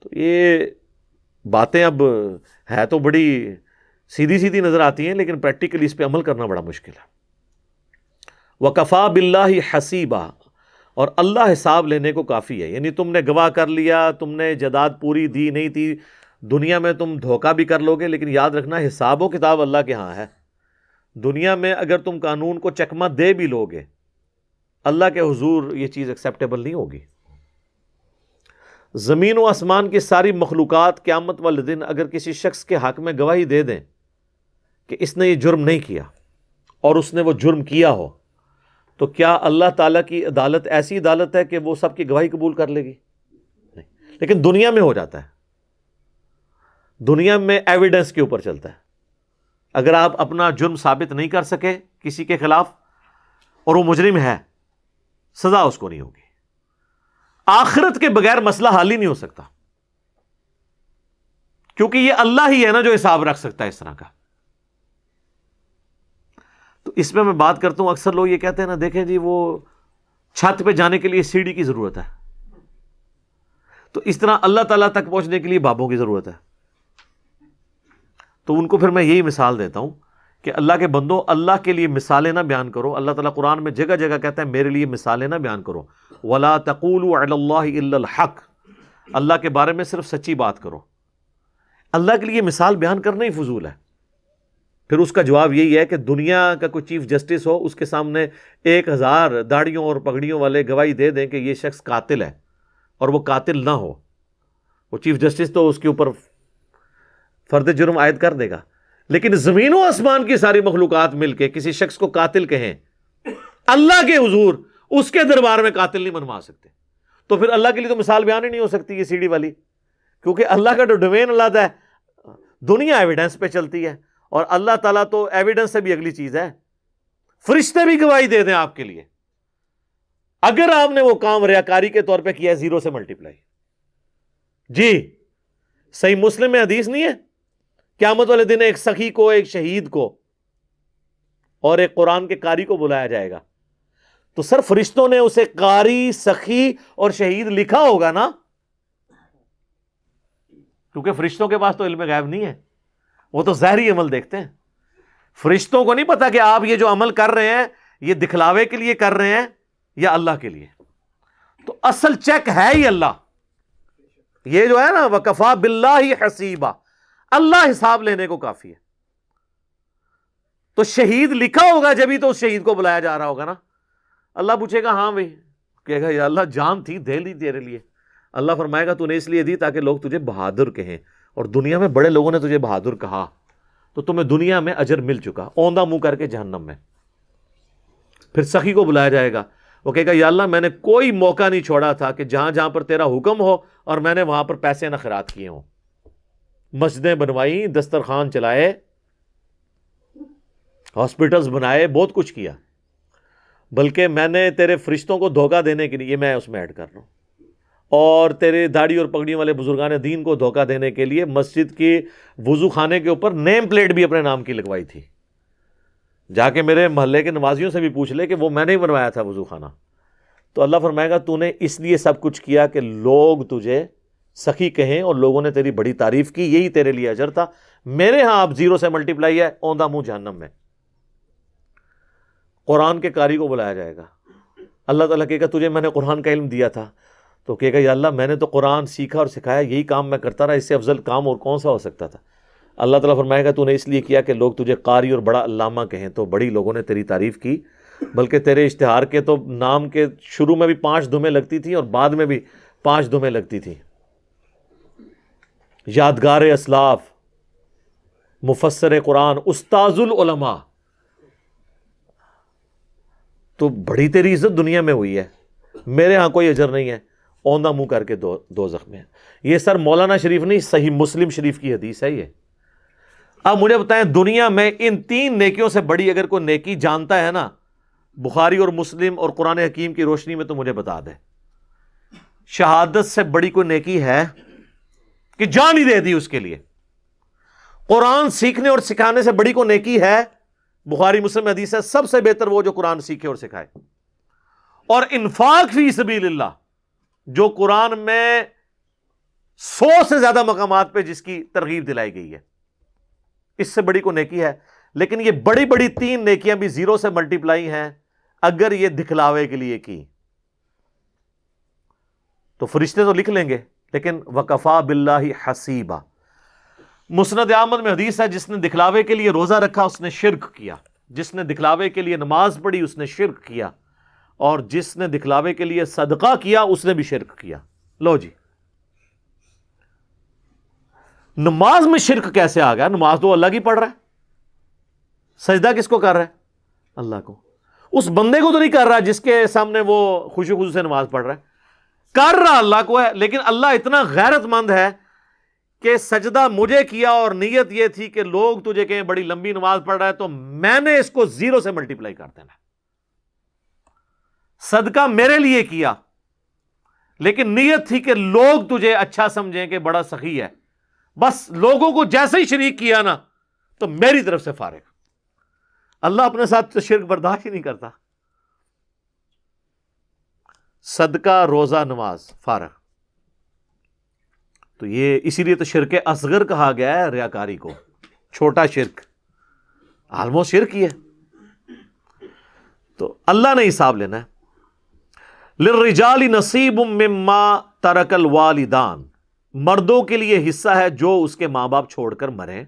تو یہ باتیں اب ہے تو بڑی سیدھی سیدھی نظر آتی ہیں لیکن پریکٹیکلی اس پہ عمل کرنا بڑا مشکل ہے. وَكَفَى بِاللَّهِ حَسِيبًا، اور اللہ حساب لینے کو کافی ہے. یعنی تم نے گواہ کر لیا، تم نے جائیداد پوری دی نہیں تھی، دنیا میں تم دھوکہ بھی کر لو گے لیکن یاد رکھنا حساب و کتاب اللہ کے ہاں ہے. دنیا میں اگر تم قانون کو چکمہ دے بھی لو گے، اللہ کے حضور یہ چیز ایکسیپٹیبل نہیں ہوگی. زمین و آسمان کی ساری مخلوقات قیامت والے دن اگر کسی شخص کے حق میں گواہی دے دیں کہ اس نے یہ جرم نہیں کیا اور اس نے وہ جرم کیا ہو، تو کیا اللہ تعالیٰ کی عدالت ایسی عدالت ہے کہ وہ سب کی گواہی قبول کر لے گی؟ نہیں. لیکن دنیا میں ہو جاتا ہے، دنیا میں ایویڈنس کے اوپر چلتا ہے. اگر آپ اپنا جرم ثابت نہیں کر سکے کسی کے خلاف اور وہ مجرم ہے، سزا اس کو نہیں ہوگی. آخرت کے بغیر مسئلہ حل ہی نہیں ہو سکتا، کیونکہ یہ اللہ ہی ہے نا جو حساب رکھ سکتا ہے اس طرح کا. تو اس میں بات کرتا ہوں، اکثر لوگ یہ کہتے ہیں نا دیکھیں جی وہ چھت پہ جانے کے لیے سیڑھی کی ضرورت ہے، تو اس طرح اللہ تعالیٰ تک پہنچنے کے لیے بابوں کی ضرورت ہے. تو ان کو پھر میں یہی مثال دیتا ہوں کہ اللہ کے بندو اللہ کے لیے مثالیں نہ بیان کرو. اللہ تعالیٰ قرآن میں جگہ جگہ کہتا ہے میرے لیے مثالیں نہ بیان کرو. وَلَا تَقُولُوا عَلَى اللَّهِ إِلَّا الْحَقِّ، اللہ کے بارے میں صرف سچی بات کرو. اللہ کے لیے مثال بیان کرنا ہی فضول ہے. پھر اس کا جواب یہی ہے کہ دنیا کا کوئی چیف جسٹس ہو، اس کے سامنے 1000 داڑھیوں اور پگڑیوں والے گواہی دے دیں کہ یہ شخص قاتل ہے اور وہ قاتل نہ ہو، وہ چیف جسٹس تو اس کے اوپر فرد جرم عائد کر دے گا. لیکن زمین و آسمان کی ساری مخلوقات مل کے کسی شخص کو قاتل کہیں، اللہ کے حضور اس کے دربار میں قاتل نہیں منوا سکتے. تو پھر اللہ کے لیے تو مثال بیان ہی نہیں ہو سکتی یہ سیڑھی والی، کیونکہ اللہ کا جو ڈومین علیحدہ ہے، دنیا ایویڈنس پہ چلتی ہے اور اللہ تعالیٰ تو ایویڈنس سے بھی اگلی چیز ہے. فرشتے بھی گواہی دے دیں آپ کے لیے، اگر آپ نے وہ کام ریاکاری کے طور پہ کیا ہے 0 سے ملٹیپلائی. جی صحیح مسلم میں حدیث نہیں ہے قیامت والے دن ایک سخی کو، ایک شہید کو اور ایک قرآن کے قاری کو بلایا جائے گا، تو سر فرشتوں نے اسے قاری، سخی اور شہید لکھا ہوگا نا، کیونکہ فرشتوں کے پاس تو علم غیب نہیں ہے، وہ تو ظاہری عمل دیکھتے ہیں. فرشتوں کو نہیں پتا کہ آپ یہ جو عمل کر رہے ہیں یہ دکھلاوے کے لیے کر رہے ہیں یا اللہ کے لیے. تو اصل چیک ہے ہی اللہ. یہ جو ہے نا وَكَفَى بِاللَّهِ حَسِيبًا، اللہ حساب لینے کو کافی ہے. تو شہید لکھا ہوگا جبھی تو اس شہید کو بلایا جا رہا ہوگا نا. اللہ پوچھے گا ہاں بھائی، کہے گا یا اللہ جان تھی دے لی تیرے لیے. اللہ فرمائے گا تو نے اس لیے دی تاکہ لوگ تجھے بہادر کہیں، اور دنیا میں بڑے لوگوں نے تجھے بہادر کہا تو تمہیں دنیا میں اجر مل چکا، اوندھا منہ کر کے جہنم میں. پھر سخی کو بلایا جائے گا، وہ کہے گا یا اللہ میں نے کوئی موقع نہیں چھوڑا تھا کہ جہاں جہاں پر تیرا حکم ہو اور میں نے وہاں پر پیسے نہ خیرات کیے ہوں، مسجدیں بنوائی، دسترخوان چلائے، ہاسپٹلز بنائے، بہت کچھ کیا. بلکہ میں نے تیرے فرشتوں کو دھوکہ دینے کے لیے، یہ میں اس میں ایڈ کر رہا ہوں، اور تیرے داڑھی اور پگڑیوں والے بزرگان دین کو دھوکہ دینے کے لیے مسجد کی وضو خانے کے اوپر نیم پلیٹ بھی اپنے نام کی لگوائی تھی۔ جا کے میرے محلے کے نمازیوں سے بھی پوچھ لے کہ وہ میں نے ہی بنوایا تھا وضو خانہ۔ تو اللہ فرمائے گا تو نے اس لیے سب کچھ کیا کہ لوگ تجھے سخی کہیں اور لوگوں نے تیری بڑی تعریف کی، یہی تیرے لیے اجر تھا۔ میرے ہاں آپ زیرو سے ملٹیپلائی ہے، اوندھا منہ جہنم میں۔ قرآن کے قاری کو بلایا جائے گا، اللہ تعالیٰ کہے گا تجھے میں نے قرآن کا علم دیا تھا، تو کہے گا یا اللہ میں نے تو قرآن سیکھا اور سکھایا، یہی کام میں کرتا رہا، اس سے افضل کام اور کون سا ہو سکتا تھا؟ اللہ تعالیٰ فرمائے گا تو نے اس لیے کیا کہ لوگ تجھے قاری اور بڑا علامہ کہیں، تو بڑی لوگوں نے تیری تعریف کی، بلکہ تیرے اشتہار کے تو نام کے شروع میں بھی 5 دمیں لگتی تھیں اور بعد میں بھی 5 دمیں لگتی تھیں۔ یادگار اسلاف، مفسر قرآن، استاذ العلماء، تو بڑی تیری عزت دنیا میں ہوئی ہے، میرے ہاں کوئی اجر نہیں ہے، اوندھا منہ کر کے دوزخ میں۔ یہ سر مولانا شریف نہیں، صحیح مسلم شریف کی حدیث ہے یہ۔ اب مجھے بتائیں دنیا میں ان 3 نیکیوں سے بڑی اگر کوئی نیکی جانتا ہے نا، بخاری اور مسلم اور قرآن حکیم کی روشنی میں، تو مجھے بتا دے شہادت سے بڑی کوئی نیکی ہے کہ جان ہی دے دی اس کے لیے؟ قرآن سیکھنے اور سکھانے سے بڑی کوئی نیکی ہے؟ بخاری مسلم حدیث ہے سب سے بہتر وہ جو قرآن سیکھے اور سکھائے۔ اور انفاق فی سبیل اللہ، جو قرآن میں 100 سے زیادہ مقامات پہ جس کی ترغیب دلائی گئی ہے، اس سے بڑی کوئی نیکی ہے؟ لیکن یہ بڑی بڑی 3 نیکیاں بھی زیرو سے ملٹیپلائی ہیں اگر یہ دکھلاوے کے لیے کی، تو فرشتے تو لکھ لیں گے، لیکن وکفا باللہ حسیبا۔ مسند احمد میں حدیث ہے جس نے دکھلاوے کے لیے روزہ رکھا اس نے شرک کیا، جس نے دکھلاوے کے لیے نماز پڑھی اس نے شرک کیا، اور جس نے دکھلاوے کے لیے صدقہ کیا اس نے بھی شرک کیا۔ لو جی، نماز میں شرک کیسے آ گیا؟ نماز تو اللہ کی پڑھ رہا ہے، سجدہ کس کو کر رہا ہے؟ اللہ کو۔ اس بندے کو تو نہیں کر رہا جس کے سامنے وہ خوشی خوشی سے نماز پڑھ رہا ہے، کر رہا اللہ کو ہے، لیکن اللہ اتنا غیرت مند ہے کہ سجدہ مجھے کیا اور نیت یہ تھی کہ لوگ تجھے کہیں بڑی لمبی نماز پڑھ رہا ہے، تو میں نے اس کو 0 سے ملٹیپلائی کر دینا۔ صدقہ میرے لیے کیا، لیکن نیت تھی کہ لوگ تجھے اچھا سمجھیں کہ بڑا سخی ہے، بس لوگوں کو جیسے ہی شریک کیا نا تو میری طرف سے فارغ۔ اللہ اپنے ساتھ تو شرک برداشت ہی نہیں کرتا۔ صدقہ، روزہ، نماز، فارغ۔ تو یہ اسی لیے تو شرک اصغر کہا گیا ہے ریاکاری کو، چھوٹا شرک، آلموسٹ شرک ہی ہے۔ تو اللہ نے حساب لینا ہے۔ للرجال نصیب مما ترک الوالدان، مردوں کے لیے حصہ ہے جو اس کے ماں باپ چھوڑ کر مرے،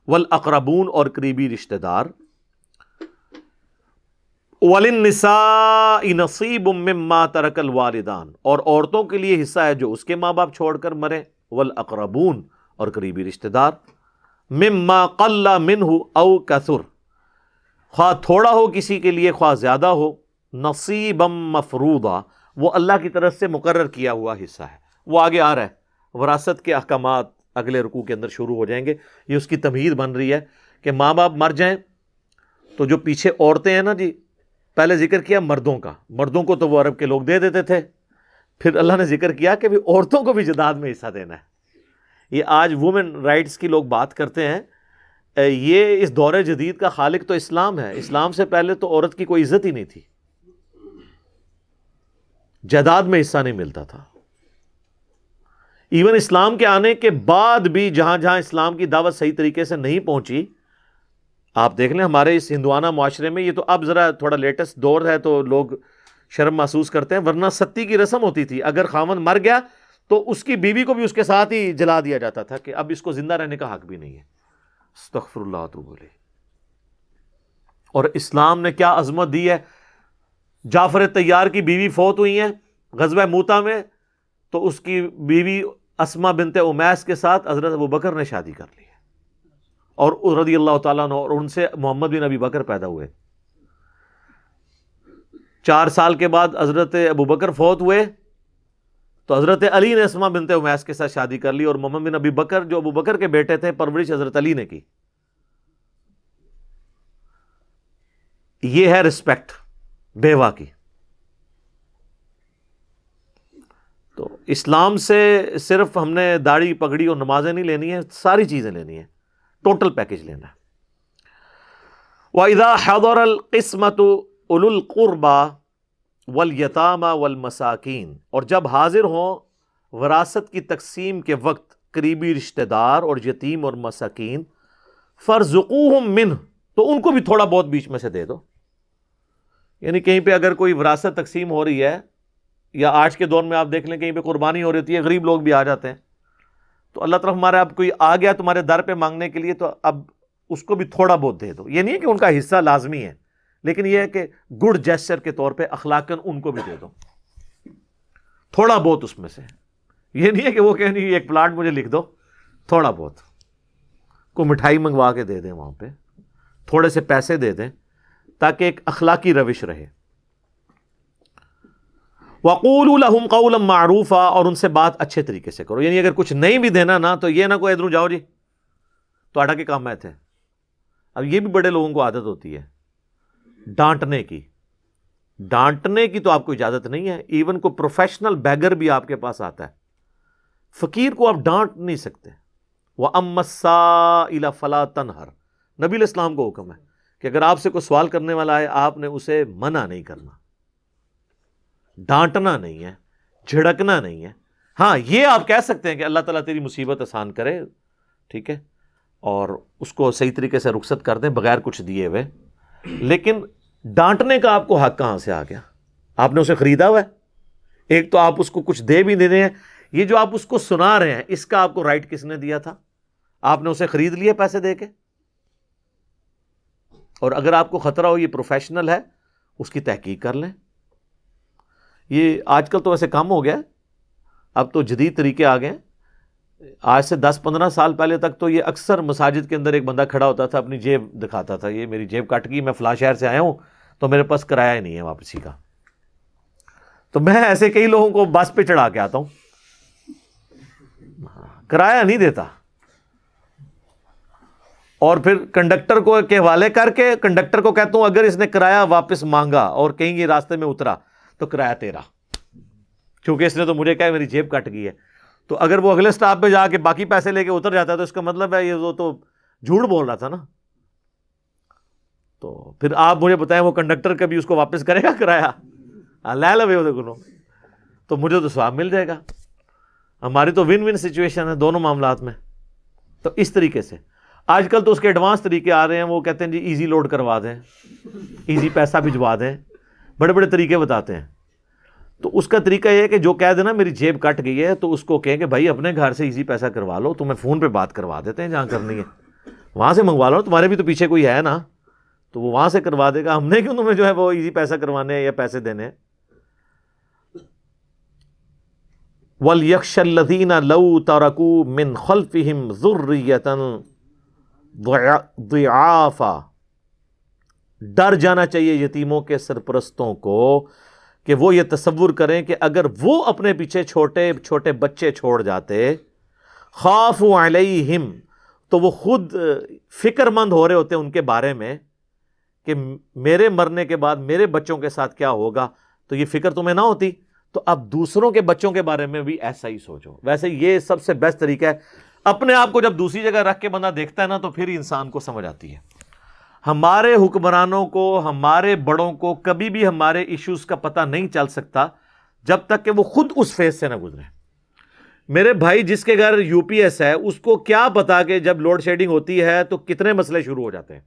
والاقربون اور قریبی رشتہ دار، وللنساء نصیب مما ترک الوالدان، اور عورتوں کے لیے حصہ ہے جو اس کے ماں باپ چھوڑ کر مرے، والاقربون اور قریبی رشتہ دار، مما قل منہ او کثر، خواہ تھوڑا ہو کسی کے لیے خواہ زیادہ ہو، نصیبا مفروضا، وہ اللہ کی طرف سے مقرر کیا ہوا حصہ ہے۔ وہ آگے آ رہا ہے، وراثت کے احکامات اگلے رکوع کے اندر شروع ہو جائیں گے۔ یہ اس کی تمہید بن رہی ہے کہ ماں باپ مر جائیں تو جو پیچھے عورتیں ہیں نا جی، پہلے ذکر کیا مردوں کا، مردوں کو تو وہ عرب کے لوگ دے دیتے تھے، پھر اللہ نے ذکر کیا کہ بھی عورتوں کو بھی جداد میں حصہ دینا ہے۔ یہ آج وومن رائٹس کی لوگ بات کرتے ہیں، یہ اس دور جدید کا خالق تو اسلام ہے۔ اسلام سے پہلے تو عورت کی کوئی عزت ہی نہیں تھی، جائیداد میں حصہ نہیں ملتا تھا۔ ایون اسلام کے آنے کے بعد بھی جہاں جہاں اسلام کی دعوت صحیح طریقے سے نہیں پہنچی، آپ دیکھ لیں ہمارے اس ہندوانہ معاشرے میں، یہ تو اب ذرا تھوڑا لیٹسٹ دور ہے تو لوگ شرم محسوس کرتے ہیں، ورنہ ستی کی رسم ہوتی تھی، اگر خاوند مر گیا تو اس کی بیوی کو بھی اس کے ساتھ ہی جلا دیا جاتا تھا کہ اب اس کو زندہ رہنے کا حق بھی نہیں ہے۔ استغفر اللہ واتوب الیہ۔ اور اسلام نے کیا عظمت دی ہے۔ جعفر طیار کی بیوی فوت ہوئی ہیں غزوہ موتا میں، تو اس کی بیوی اسما بنت امیس کے ساتھ حضرت ابوبکر نے شادی کر لی ہے، اور رضی اللہ تعالیٰ عنہ، اور ان سے محمد بن ابی بکر پیدا ہوئے۔ 4 سال کے بعد حضرت ابوبکر فوت ہوئے تو حضرت علی نے اسما بنت امیس کے ساتھ شادی کر لی، اور محمد بن ابی بکر جو ابوبکر کے بیٹے تھے، پرورش حضرت علی نے کی۔ یہ ہے رسپیکٹ۔ بیوہ کی. تو اسلام سے صرف ہم نے داڑھی پگڑی اور نمازیں نہیں لینی ہیں، ساری چیزیں لینی ہیں، ٹوٹل پیکج لینا ہے. وَإِذَا حَضَرَ الْقِسْمَةُ أُولُو الْقُرْبَى وَالْيَتَامَى وَالْمَسَاكِينَ، اور جب حاضر ہوں وراثت کی تقسیم کے وقت قریبی رشتہ دار اور یتیم اور مساکین، فَارْزُقُوهُم مِّنْهُ، تو ان کو بھی تھوڑا بہت بیچ میں سے دے دو. یعنی کہیں پہ اگر کوئی وراثت تقسیم ہو رہی ہے، یا آج کے دور میں آپ دیکھ لیں کہیں پہ قربانی ہو رہی ہے، غریب لوگ بھی آ جاتے ہیں، تو اللہ تعالیٰ ہمارا اب کوئی آ گیا تمہارے در پہ مانگنے کے لیے، تو اب اس کو بھی تھوڑا بہت دے دو. یہ نہیں ہے کہ ان کا حصہ لازمی ہے، لیکن یہ ہے کہ گڈ جیسچر کے طور پہ اخلاقاً ان کو بھی دے دو تھوڑا بہت اس میں سے. یہ نہیں ہے کہ وہ کہ نہیں ایک پلاٹ مجھے لکھ دو، تھوڑا بہت کوئی مٹھائی منگوا کے دے دیں، وہاں پہ تھوڑے سے پیسے دے دیں تاکہ ایک اخلاقی روش رہے. وَقُولُوا لَهُمْ قَوْلًا مَّعْرُوفًا، اور ان سے بات اچھے طریقے سے کرو. یعنی اگر کچھ نہیں بھی دینا نا، تو یہ نہ کوئی ادھر جاؤ جی تو آٹا کے کام میں تھے. اب یہ بھی بڑے لوگوں کو عادت ہوتی ہے ڈانٹنے کی. ڈانٹنے کی تو آپ کو اجازت نہیں ہے. ایون کو پروفیشنل بیگر بھی آپ کے پاس آتا ہے، فقیر کو آپ ڈانٹ نہیں سکتے. وَأَمَّا السَّائِلَ فَلَا تَنْهَرْ، نبی علیہ السلام کو حکم ہے کہ اگر آپ سے کوئی سوال کرنے والا ہے، آپ نے اسے منع نہیں کرنا، ڈانٹنا نہیں ہے، جھڑکنا نہیں ہے. ہاں یہ آپ کہہ سکتے ہیں کہ اللہ تعالیٰ تیری مصیبت آسان کرے، ٹھیک ہے، اور اس کو صحیح طریقے سے رخصت کر دیں بغیر کچھ دیے ہوئے. لیکن ڈانٹنے کا آپ کو حق کہاں سے آ گیا؟ آپ نے اسے خریدا ہوا ہے. ایک تو آپ اس کو کچھ دے بھی نہیں رہے ہیں، یہ جو آپ اس کو سنا رہے ہیں اس کا آپ کو رائٹ کس نے دیا تھا؟ آپ نے اسے خرید لیا پیسے دے کے. اور اگر آپ کو خطرہ ہو یہ پروفیشنل ہے، اس کی تحقیق کر لیں. یہ آج کل تو ویسے کم ہو گیا، اب تو جدید طریقے آ گئے ہیں. آج سے 10-15 سال پہلے تک تو یہ اکثر مساجد کے اندر ایک بندہ کھڑا ہوتا تھا، اپنی جیب دکھاتا تھا، یہ میری جیب کٹ گئی، میں فلاں شہر سے آیا ہوں تو میرے پاس کرایہ نہیں ہے واپسی کا. تو میں ایسے کئی لوگوں کو بس پہ چڑھا کے آتا ہوں، کرایہ نہیں دیتا، اور پھر کنڈکٹر کو کے حوالے کر کے کنڈکٹر کو کہتا ہوں اگر اس نے کرایہ واپس مانگا اور کہیں یہ راستے میں اترا تو کرایہ تیرا، کیونکہ اس نے تو مجھے کہا میری جیب کٹ گئی ہے. تو اگر وہ اگلے سٹاپ پہ جا کے باقی پیسے لے کے اتر جاتا ہے تو اس کا مطلب ہے یہ وہ تو جھوٹ بول رہا تھا نا. تو پھر آپ مجھے بتائیں وہ کنڈکٹر کبھی اس کو واپس کرے گا کرایہ؟ لے لو دیکھو، تو مجھے تو ثواب مل جائے گا. ہماری تو ون ون سچویشن ہے دونوں معاملات میں. تو اس طریقے سے آج کل تو اس کے ایڈوانس طریقے آ رہے ہیں، وہ کہتے ہیں جی ایزی لوڈ کروا دیں، ایزی پیسہ بھجوا دیں، بڑے بڑے طریقے بتاتے ہیں. تو اس کا طریقہ یہ ہے کہ جو کہہ دینا میری جیب کٹ گئی ہے تو اس کو کہیں کہ بھائی اپنے گھر سے ایزی پیسہ کروا لو، تمہیں فون پہ بات کروا دیتے ہیں، جہاں کرنی ہے وہاں سے منگوا لو، تمہارے بھی تو پیچھے کوئی ہے نا، تو وہ وہاں سے کروا دے گا. ہم نے کیوں تمہیں جو ہے وہ ایزی پیسہ کروانے ہیں یا پیسے دینے ہیں. وَلْيَخْشَ الَّذِينَ لَوْ تَرَكُوا مِنْ خَلْفِهِمْ ذُرِّيَّةً ضِعَافًا، ڈر جانا چاہیے یتیموں کے سرپرستوں کو کہ وہ یہ تصور کریں کہ اگر وہ اپنے پیچھے چھوٹے چھوٹے بچے چھوڑ جاتے، خافوا علیہم، تو وہ خود فکر مند ہو رہے ہوتے ان کے بارے میں کہ میرے مرنے کے بعد میرے بچوں کے ساتھ کیا ہوگا. تو یہ فکر تمہیں نہ ہوتی تو اب دوسروں کے بچوں کے بارے میں بھی ایسا ہی سوچو. ویسے یہ سب سے بیسٹ طریقہ ہے. اپنے آپ کو جب دوسری جگہ رکھ کے بندہ دیکھتا ہے نا تو پھر انسان کو سمجھ آتی ہے. ہمارے حکمرانوں کو، ہمارے بڑوں کو کبھی بھی ہمارے ایشوز کا پتہ نہیں چل سکتا جب تک کہ وہ خود اس فیز سے نہ گزرے. میرے بھائی جس کے گھر یو پی ایس ہے اس کو کیا پتا کہ جب لوڈ شیڈنگ ہوتی ہے تو کتنے مسئلے شروع ہو جاتے ہیں.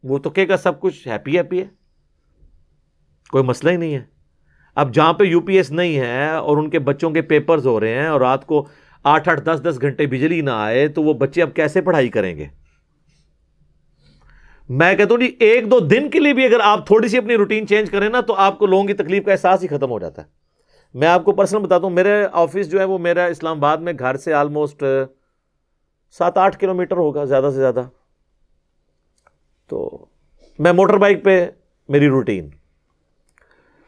وہ تو کہے گا سب کچھ ہیپی ہیپی ہے، کوئی مسئلہ ہی نہیں ہے. اب جہاں پہ یو پی ایس نہیں ہے اور ان کے بچوں کے پیپرز ہو رہے ہیں اور رات کو 8-8 10-10 گھنٹے بجلی نہ آئے تو وہ بچے اب کیسے پڑھائی کریں گے؟ میں کہتا ہوں جی 1-2 دن کے لیے بھی اگر آپ تھوڑی سی اپنی روٹین چینج کریں نا تو آپ کو لوگوں کی تکلیف کا احساس ہی ختم ہو جاتا ہے. میں آپ کو پرسنل بتاتا ہوں، میرے آفس جو ہے وہ میرا اسلام آباد میں گھر سے آلموسٹ 7-8 کلومیٹر ہوگا زیادہ سے زیادہ. تو میں موٹر بائک پہ میری روٹین.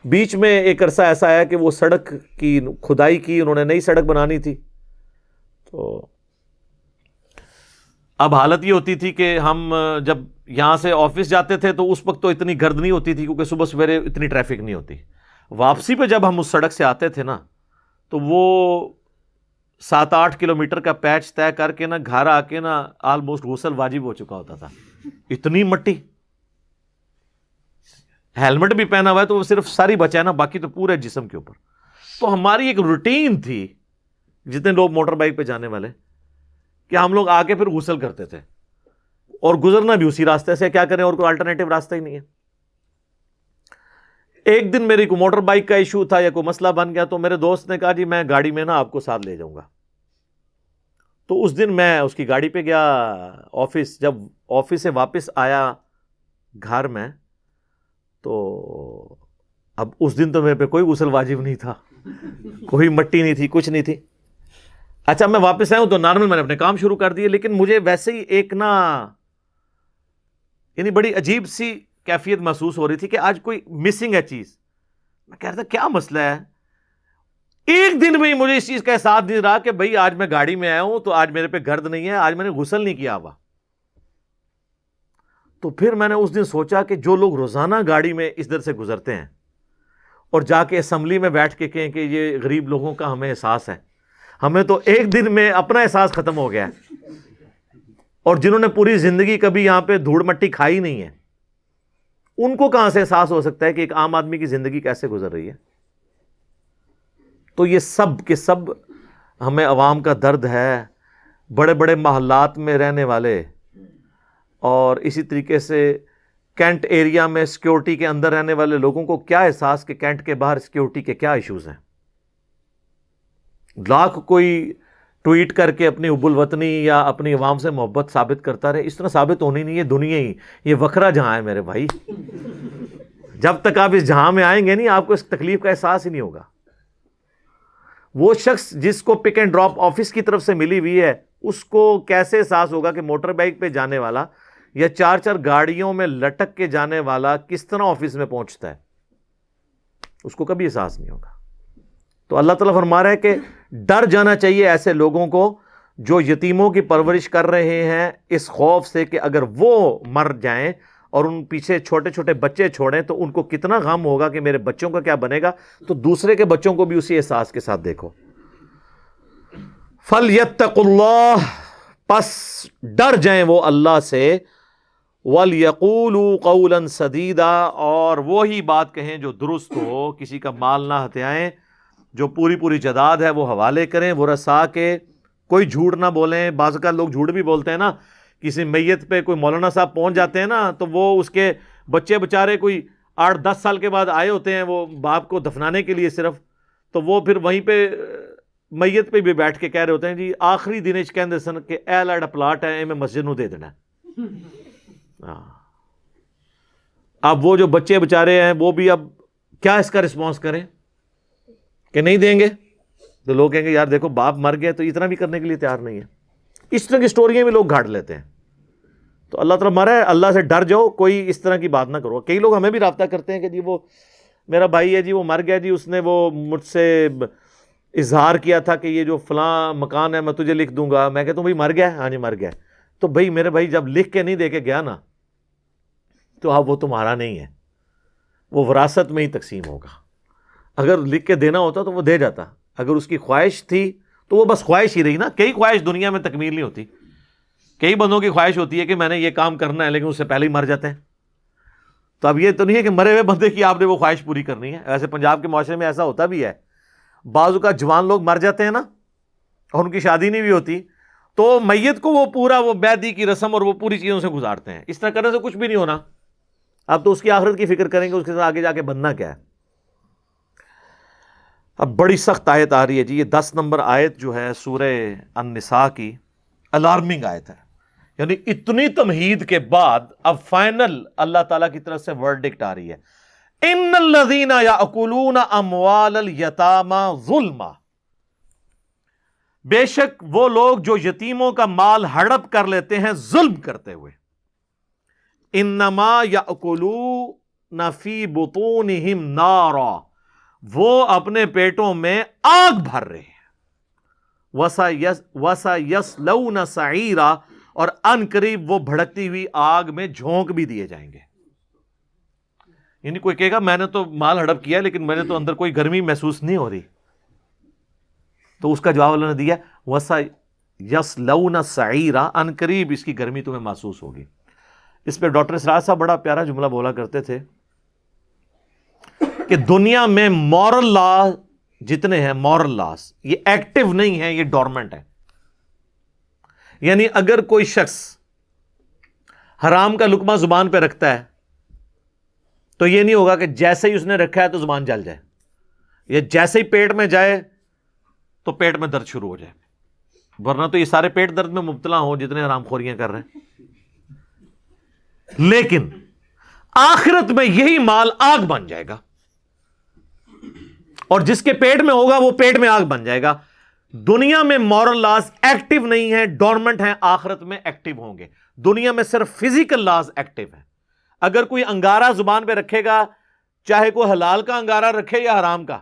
بیچ میں ایک عرصہ ایسا آیا کہ وہ سڑک کی کھدائی کی، انہوں نے نئی سڑک بنانی تھی، تو اب حالت یہ ہوتی تھی کہ ہم جب یہاں سے آفس جاتے تھے تو اس وقت تو اتنی گرد نہیں ہوتی تھی کیونکہ صبح سویرے اتنی ٹریفک نہیں ہوتی. واپسی پہ جب ہم اس سڑک سے آتے تھے نا تو وہ 7-8 کلومیٹر کا پیچ طے کر کے نا گھر آ کے نا آلموسٹ غسل واجب ہو چکا ہوتا تھا. اتنی مٹی. ہیلمٹ بھی پہنا ہوا ہے تو وہ صرف ساری بچا ہے نا, باقی تو پورے جسم کے اوپر. تو ہماری ایک روٹین تھی جتنے لوگ موٹر بائک پہ جانے والے کہ ہم لوگ آ کے پھر غسل کرتے تھے اور گزرنا بھی اسی راستے سے. کیا کریں, اور کوئی الٹرنیٹو راستہ ہی نہیں ہے. ایک دن میری کوئی موٹر بائک کا ایشو تھا یا کوئی مسئلہ بن گیا تو میرے دوست نے کہا جی میں گاڑی میں نا آپ کو ساتھ لے جاؤں گا. تو اس دن میں اس کی گاڑی پہ گیا آفس. جب آفس سے واپس آیا گھر میں تو اب اس دن تو میرے پہ کوئی غسل واجب نہیں تھا, کوئی مٹی نہیں تھی, کچھ نہیں تھی. اچھا میں واپس آیا ہوں تو نارمل میں نے اپنے کام شروع کر دیے, لیکن مجھے ویسے ہی ایک نا یعنی بڑی عجیب سی کیفیت محسوس ہو رہی تھی کہ آج کوئی مسنگ ہے چیز. میں کہہ رہا تھا کیا مسئلہ ہے. ایک دن میں ہی مجھے اس چیز کا احساس نہیں رہا کہ بھئی آج میں گاڑی میں آیا ہوں تو آج میرے پہ گرد نہیں ہے, آج میں نے غسل نہیں کیا ہوا. تو پھر میں نے اس دن سوچا کہ جو لوگ روزانہ گاڑی میں اس در سے گزرتے ہیں اور جا کے اسمبلی میں بیٹھ کے کہیں کہ یہ غریب لوگوں کا ہمیں احساس ہے, ہمیں تو ایک دن میں اپنا احساس ختم ہو گیا ہے. اور جنہوں نے پوری زندگی کبھی یہاں پہ دھوڑ مٹی کھائی نہیں ہے ان کو کہاں سے احساس ہو سکتا ہے کہ ایک عام آدمی کی زندگی کیسے گزر رہی ہے. تو یہ سب کے سب ہمیں عوام کا درد ہے. بڑے بڑے محلات میں رہنے والے اور اسی طریقے سے کینٹ ایریا میں سیکیورٹی کے اندر رہنے والے لوگوں کو کیا احساس کہ کینٹ کے باہر سیکیورٹی کے کیا ایشوز ہیں. لاکھ کوئی ٹویٹ کر کے اپنی حب الوطنی یا اپنی عوام سے محبت ثابت کرتا رہے, اس طرح ثابت ہونی نہیں ہے. دنیا ہی یہ وکھرا جہاں ہے میرے بھائی. جب تک آپ اس جہاں میں آئیں گے نہیں آپ کو اس تکلیف کا احساس ہی نہیں ہوگا. وہ شخص جس کو پک اینڈ ڈراپ آفس کی طرف سے ملی ہوئی ہے اس کو کیسے احساس ہوگا کہ موٹر بائک پہ جانے والا یا 4 گاڑیوں میں لٹک کے جانے والا کس طرح آفس میں پہنچتا ہے, اس کو کبھی احساس نہیں ہوگا. تو اللہ تعالیٰ فرما رہا ہے کہ ڈر جانا چاہیے ایسے لوگوں کو جو یتیموں کی پرورش کر رہے ہیں, اس خوف سے کہ اگر وہ مر جائیں اور ان پیچھے چھوٹے چھوٹے بچے چھوڑیں تو ان کو کتنا غم ہوگا کہ میرے بچوں کا کیا بنے گا. تو دوسرے کے بچوں کو بھی اسی احساس کے ساتھ دیکھو. فَلْيَتَّقُوا اللَّهَ, پس ڈر جائیں وہ اللہ سے. وَلْيَقُولُوا قَوْلًا سَدِيدًا, اور وہی بات کہیں جو درست ہو. کسی کا مال نہ ہتھیائیں, جو پوری جائیداد ہے وہ حوالے کریں. وہ رسا کے کوئی جھوٹ نہ بولیں. بعض کا لوگ جھوٹ بھی بولتے ہیں نا, کسی میت پہ کوئی مولانا صاحب پہنچ جاتے ہیں نا تو وہ اس کے بچے بچارے کوئی 8-10 سال کے بعد آئے ہوتے ہیں وہ باپ کو دفنانے کے لیے صرف, تو وہ پھر وہیں پہ میت پہ بھی بیٹھ کے کہہ رہے ہوتے ہیں جی آخری دن چ کہندے سن کہ اے لاڑا پلاٹ ہے میں مسجد نو دے دینا. اب وہ جو بچے بچارے ہیں وہ بھی اب کیا اس کا رسپانس کریں کہ نہیں دیں گے, تو لوگ کہیں گے یار دیکھو باپ مر گئے تو اتنا بھی کرنے کے لیے تیار نہیں ہے. اس طرح کی سٹوریاں بھی لوگ گھاٹ لیتے ہیں. تو اللہ تعالیٰ مارا ہے, اللہ سے ڈر جاؤ, کوئی اس طرح کی بات نہ کرو. کئی لوگ ہمیں بھی رابطہ کرتے ہیں کہ جی وہ میرا بھائی ہے جی وہ مر گیا جی, اس نے وہ مجھ سے اظہار کیا تھا کہ یہ جو فلاں مکان ہے میں تجھے لکھ دوں گا. میں کہتا ہوں بھائی مر گیا, ہاں جی مر گیا. تو بھائی میرے بھائی جب لکھ کے نہیں دے کے گیا نا تو اب وہ تمہارا نہیں ہے, وہ وراثت میں ہی تقسیم ہوگا. اگر لکھ کے دینا ہوتا تو وہ دے جاتا. اگر اس کی خواہش تھی تو وہ بس خواہش ہی رہی نا. کئی خواہش دنیا میں تکمیل نہیں ہوتی. کئی بندوں کی خواہش ہوتی ہے کہ میں نے یہ کام کرنا ہے لیکن اس سے پہلے ہی مر جاتے ہیں. تو اب یہ تو نہیں ہے کہ مرے ہوئے بندے کی آپ نے وہ خواہش پوری کرنی ہے. ایسے پنجاب کے معاشرے میں ایسا ہوتا بھی ہے, بعض کا جوان لوگ مر جاتے ہیں نا اور ان کی شادی نہیں بھی ہوتی تو میت کو وہ پورا وہ بیدی کی رسم اور وہ پوری چیزوں سے گزارتے ہیں. اس طرح کرنے سے کچھ بھی نہیں ہونا. اب تو اس کی آخرت کی فکر کریں گے, اس کے ساتھ آگے جا کے بننا کیا ہے. اب بڑی سخت آیت آ رہی ہے جی, یہ 10 نمبر آیت جو ہے سورہ النساء کی الارمنگ آیت ہے. یعنی اتنی تمہید کے بعد اب فائنل اللہ تعالیٰ کی طرف سے ورڈکٹ آ رہی ہے. ان الذین یاکلون اموال الیتامی ظلما, بے شک وہ لوگ جو یتیموں کا مال ہڑپ کر لیتے ہیں ظلم کرتے ہوئے. انما یاکلون فی بطونہم نارا, وہ اپنے پیٹوں میں آگ بھر رہے ہیں. وَسَيَصْلَوْنَ سَعِيرًا, اور ان قریب وہ بھڑکتی ہوئی آگ میں جھونک بھی دیے جائیں گے. یعنی کوئی کہے گا میں نے تو مال ہڑپ کیا لیکن میں نے تو اندر کوئی گرمی محسوس نہیں ہو رہی, تو اس کا جواب اللہ نے دیا وَسَيَصْلَوْنَ سَعِيرًا, ان قریب اس کی گرمی تمہیں محسوس ہوگی. اس پہ ڈاکٹر اسرار صاحب بڑا پیارا جملہ بولا کرتے تھے کہ دنیا میں مورل لا جتنے ہیں, مورل لاز یہ ایکٹیو نہیں ہیں, یہ ڈورمنٹ ہے. یعنی اگر کوئی شخص حرام کا لقمہ زبان پہ رکھتا ہے تو یہ نہیں ہوگا کہ جیسے ہی اس نے رکھا ہے تو زبان جل جائے, یا جیسے ہی پیٹ میں جائے تو پیٹ میں درد شروع ہو جائے, ورنہ تو یہ سارے پیٹ درد میں مبتلا ہوں جتنے حرام خوریاں کر رہے ہیں. لیکن آخرت میں یہی مال آگ بن جائے گا, اور جس کے پیٹ میں ہوگا وہ پیٹ میں آگ بن جائے گا. دنیا میں مورل لاز ایکٹیو نہیں ہے, ڈورمنٹ ہیں, آخرت میں ایکٹیو ہوں گے. دنیا میں صرف فزیکل لاز ایکٹیو ہیں. اگر کوئی انگارہ زبان پہ رکھے گا, چاہے کوئی حلال کا انگارہ رکھے یا حرام کا,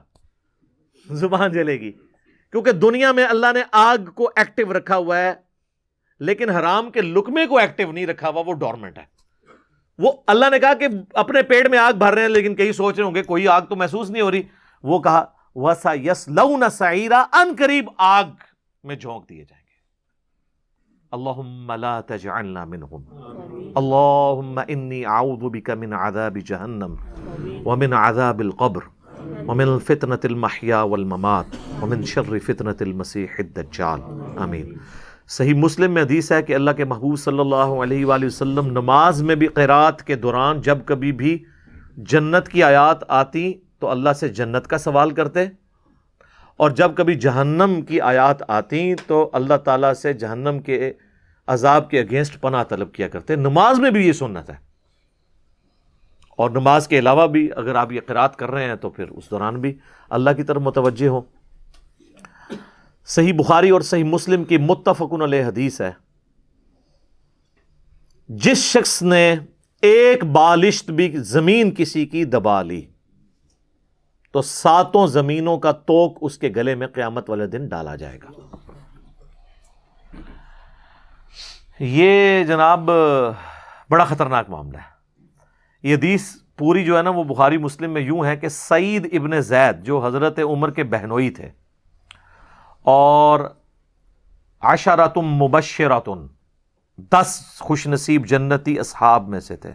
زبان جلے گی, کیونکہ دنیا میں اللہ نے آگ کو ایکٹیو رکھا ہوا ہے, لیکن حرام کے لقمے کو ایکٹیو نہیں رکھا ہوا, وہ ڈورمنٹ ہے. وہ اللہ نے کہا کہ اپنے پیٹ میں آگ بھر رہے ہیں, لیکن کئی سوچ رہے ہوں گے کوئی آگ تو محسوس نہیں ہو رہی. وہ کہا وَسَيَصْلَوْنَ سَعِيرًا, ان قریب آگ میں جھونک دیے جائیں گے. اللہم لا تجعلنا منہم, اللہم انی اعوذ بک من عذاب جہنم ومن عذاب القبر ومن فتنة المحیا والممات ومن شر فتنة المسیح الدجال, آمین. صحیح مسلم میں حدیث ہے کہ اللہ کے محبوب صلی اللہ علیہ وآلہ وسلم نماز میں بھی قرات کے دوران جب کبھی بھی جنت کی آیات آتی تو اللہ سے جنت کا سوال کرتے, اور جب کبھی جہنم کی آیات آتی تو اللہ تعالیٰ سے جہنم کے عذاب کے اگینسٹ پناہ طلب کیا کرتے. نماز میں بھی یہ سنت ہے, اور نماز کے علاوہ بھی اگر آپ یہ قرات کر رہے ہیں تو پھر اس دوران بھی اللہ کی طرف متوجہ ہو. صحیح بخاری اور صحیح مسلم کی متفقن علیہ حدیث ہے, جس شخص نے ایک بالشت بھی زمین کسی کی دبا لی تو 7 زمینوں کا توق اس کے گلے میں قیامت والے دن ڈالا جائے گا. یہ جناب بڑا خطرناک معاملہ ہے. یہ حدیث پوری جو ہے نا وہ بخاری مسلم میں یوں ہے کہ سعید ابن زید جو حضرت عمر کے بہنوئی تھے اور عشرۃ مبشرۃ 10 خوش نصیب جنتی اصحاب میں سے تھے,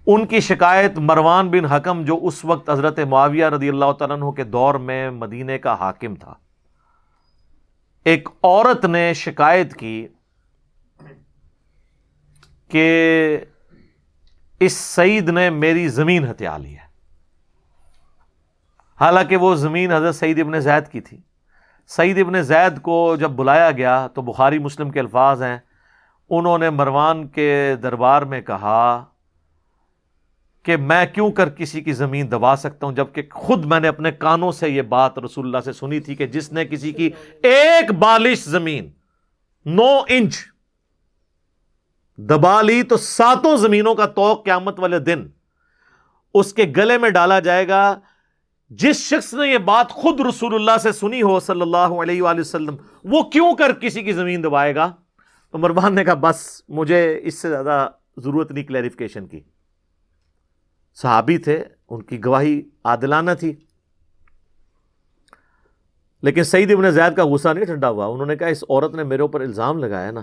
ان کی شکایت مروان بن حکم جو اس وقت حضرت معاویہ رضی اللہ تعالیٰ عنہ کے دور میں مدینے کا حاکم تھا, ایک عورت نے شکایت کی کہ اس سعید نے میری زمین ہتھیا لی ہے. حالانکہ وہ زمین حضرت سعید ابن زید کی تھی. سعید ابن زید کو جب بلایا گیا تو بخاری مسلم کے الفاظ ہیں, انہوں نے مروان کے دربار میں کہا کہ میں کیوں کر کسی کی زمین دبا سکتا ہوں, جبکہ خود میں نے اپنے کانوں سے یہ بات رسول اللہ سے سنی تھی کہ جس نے کسی کی ایک بالش زمین 9 انچ دبا لی تو 7 زمینوں کا توق قیامت والے دن اس کے گلے میں ڈالا جائے گا. جس شخص نے یہ بات خود رسول اللہ سے سنی ہو صلی اللہ علیہ وآلہ وسلم, وہ کیوں کر کسی کی زمین دبائے گا؟ تو مروان نے کہا بس مجھے اس سے زیادہ ضرورت نہیں کلیریفیکیشن کی. صحابی تھے, ان کی گواہی عادلانہ تھی, لیکن سعید ابن زید کا غصہ نہیں ٹھنڈا ہوا. انہوں نے کہا اس عورت نے میرے اوپر الزام لگایا نا,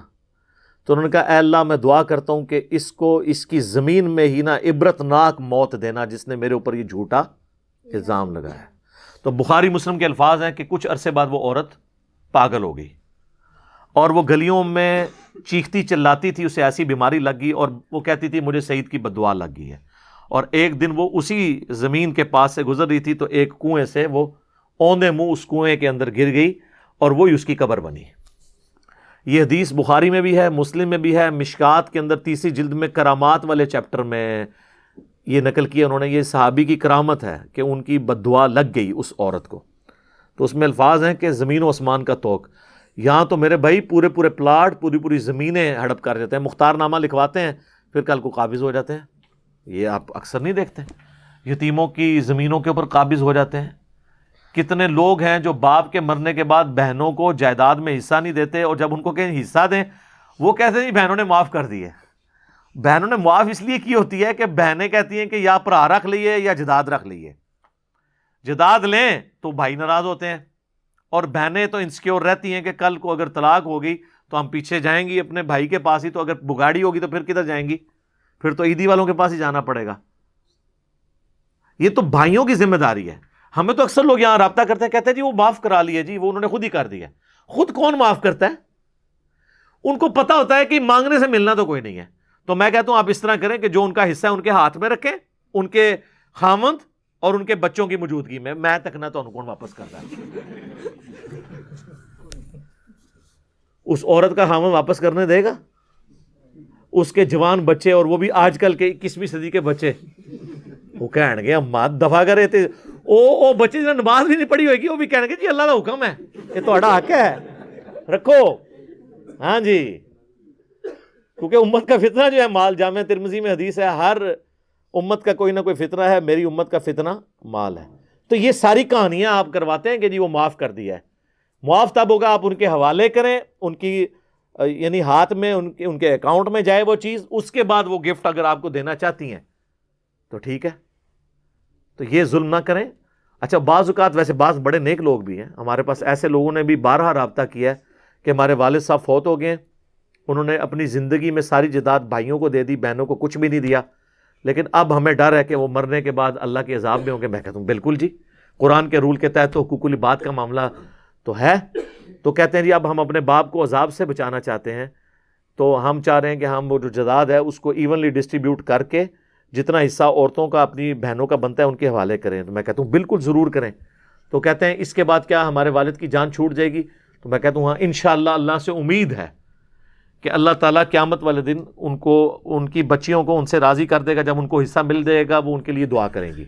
تو انہوں نے کہا اے اللہ میں دعا کرتا ہوں کہ اس کو اس کی زمین میں ہی نا عبرت ناک موت دینا جس نے میرے اوپر یہ جھوٹا الزام لگایا. تو بخاری مسلم کے الفاظ ہیں کہ کچھ عرصے بعد وہ عورت پاگل ہو گئی اور وہ گلیوں میں چیختی چلاتی تھی, اسے ایسی بیماری لگ گئی اور وہ کہتی تھی مجھے سعید کی بد دعا لگ گئی ہے. اور ایک دن وہ اسی زمین کے پاس سے گزر رہی تھی تو ایک کنویں سے وہ اوندے منہ اس کنویں کے اندر گر گئی اور وہی اس کی قبر بنی. یہ حدیث بخاری میں بھی ہے, مسلم میں بھی ہے. مشکات کے اندر 3 جلد میں کرامات والے چیپٹر میں یہ نقل کیا انہوں نے. یہ صحابی کی کرامت ہے کہ ان کی بد دعا لگ گئی اس عورت کو. تو اس میں الفاظ ہیں کہ زمین و آسمان کا توق. یہاں تو میرے بھائی پورے پلاٹ پوری زمینیں ہڑپ کر جاتے ہیں, مختار نامہ لکھواتے ہیں, پھر کل کو قابض ہو جاتے ہیں. یہ آپ اکثر نہیں دیکھتے, یتیموں کی زمینوں کے اوپر قابض ہو جاتے ہیں. کتنے لوگ ہیں جو باپ کے مرنے کے بعد بہنوں کو جائیداد میں حصہ نہیں دیتے، اور جب ان کو کہیں حصہ دیں وہ کہتے ہیں بہنوں نے معاف کر دی ہے۔ بہنوں نے معاف اس لیے کی ہوتی ہے کہ بہنیں کہتی ہیں کہ یا پرا رکھ لیے یا جداد رکھ لیے، جداد لیں تو بھائی ناراض ہوتے ہیں، اور بہنیں تو انسیکیور رہتی ہیں کہ کل کو اگر طلاق ہوگی تو ہم پیچھے جائیں گی اپنے بھائی کے پاس ہی، تو اگر بگاڑی ہوگی تو پھر کدھر جائیں گی؟ پھر تو عیدی والوں کے پاس ہی جانا پڑے گا۔ یہ تو بھائیوں کی ذمہ داری ہے۔ ہمیں تو اکثر لوگ یہاں رابطہ کرتے ہیں، کہتے ہیں جی وہ معاف کرا لیے، جی وہ انہوں نے خود ہی کر دیا۔ خود کون معاف کرتا ہے؟ ان کو پتا ہوتا ہے کہ مانگنے سے ملنا تو کوئی نہیں ہے۔ تو میں کہتا ہوں آپ اس طرح کریں کہ جو ان کا حصہ ہے ان کے ہاتھ میں رکھیں، ان کے خاوند اور ان کے بچوں کی موجودگی میں تکنا تو کون واپس کرتا ہے؟ اس عورت کا خاوند واپس کرنے دے گا؟ اس کے جوان بچے، اور وہ بھی آج کل کے 21ویں صدی کے بچے، وہ کہنے گے اماں دفاع کرے تھے، او بچے جنہوں نے نماز بھی نہیں پڑھی ہوئے گی وہ بھی کہنے گے جی اللہ کا حکم ہے، یہ تہاڈا حق ہے رکھو۔ ہاں جی، کیونکہ امت کا فتنہ جو ہے مال، جامع ترمذی میں حدیث ہے ہر امت کا کوئی نہ کوئی فتنہ ہے، میری امت کا فتنہ مال ہے۔ تو یہ ساری کہانیاں آپ کرواتے ہیں کہ جی وہ معاف کر دیا ہے۔ معاف تب ہوگا آپ ان کے حوالے کریں، ان کی یعنی ہاتھ میں ان کے اکاؤنٹ میں جائے وہ چیز، اس کے بعد وہ گفٹ اگر آپ کو دینا چاہتی ہیں تو ٹھیک ہے، تو یہ ظلم نہ کریں۔ اچھا، بعض اوقات ویسے بعض بڑے نیک لوگ بھی ہیں ہمارے پاس، ایسے لوگوں نے بھی بارہا رابطہ کیا ہے کہ ہمارے والد صاحب فوت ہو گئے، انہوں نے اپنی زندگی میں ساری جائیداد بھائیوں کو دے دی، بہنوں کو کچھ بھی نہیں دیا، لیکن اب ہمیں ڈر ہے کہ وہ مرنے کے بعد اللہ کے عذاب میں ہوں گے۔ میں کہتا ہوں بالکل جی، قرآن کے رول کے تحت تو حقوق العباد کا معاملہ تو ہے، تو کہتے ہیں جی اب ہم اپنے باپ کو عذاب سے بچانا چاہتے ہیں، تو ہم چاہ رہے ہیں کہ ہم وہ جو جائیداد ہے اس کو ایونلی ڈسٹریبیوٹ کر کے جتنا حصہ عورتوں کا اپنی بہنوں کا بنتا ہے ان کے حوالے کریں۔ تو میں کہتا ہوں بالکل ضرور کریں۔ تو کہتے ہیں اس کے بعد کیا ہمارے والد کی جان چھوٹ جائے گی؟ تو میں کہتا ہوں ہاں انشاءاللہ، اللہ سے امید ہے کہ اللہ تعالیٰ قیامت والے دن ان کو، ان کی بچیوں کو ان سے راضی کر دے گا، جب ان کو حصہ مل جائے گا وہ ان کے لیے دعا کریں گی۔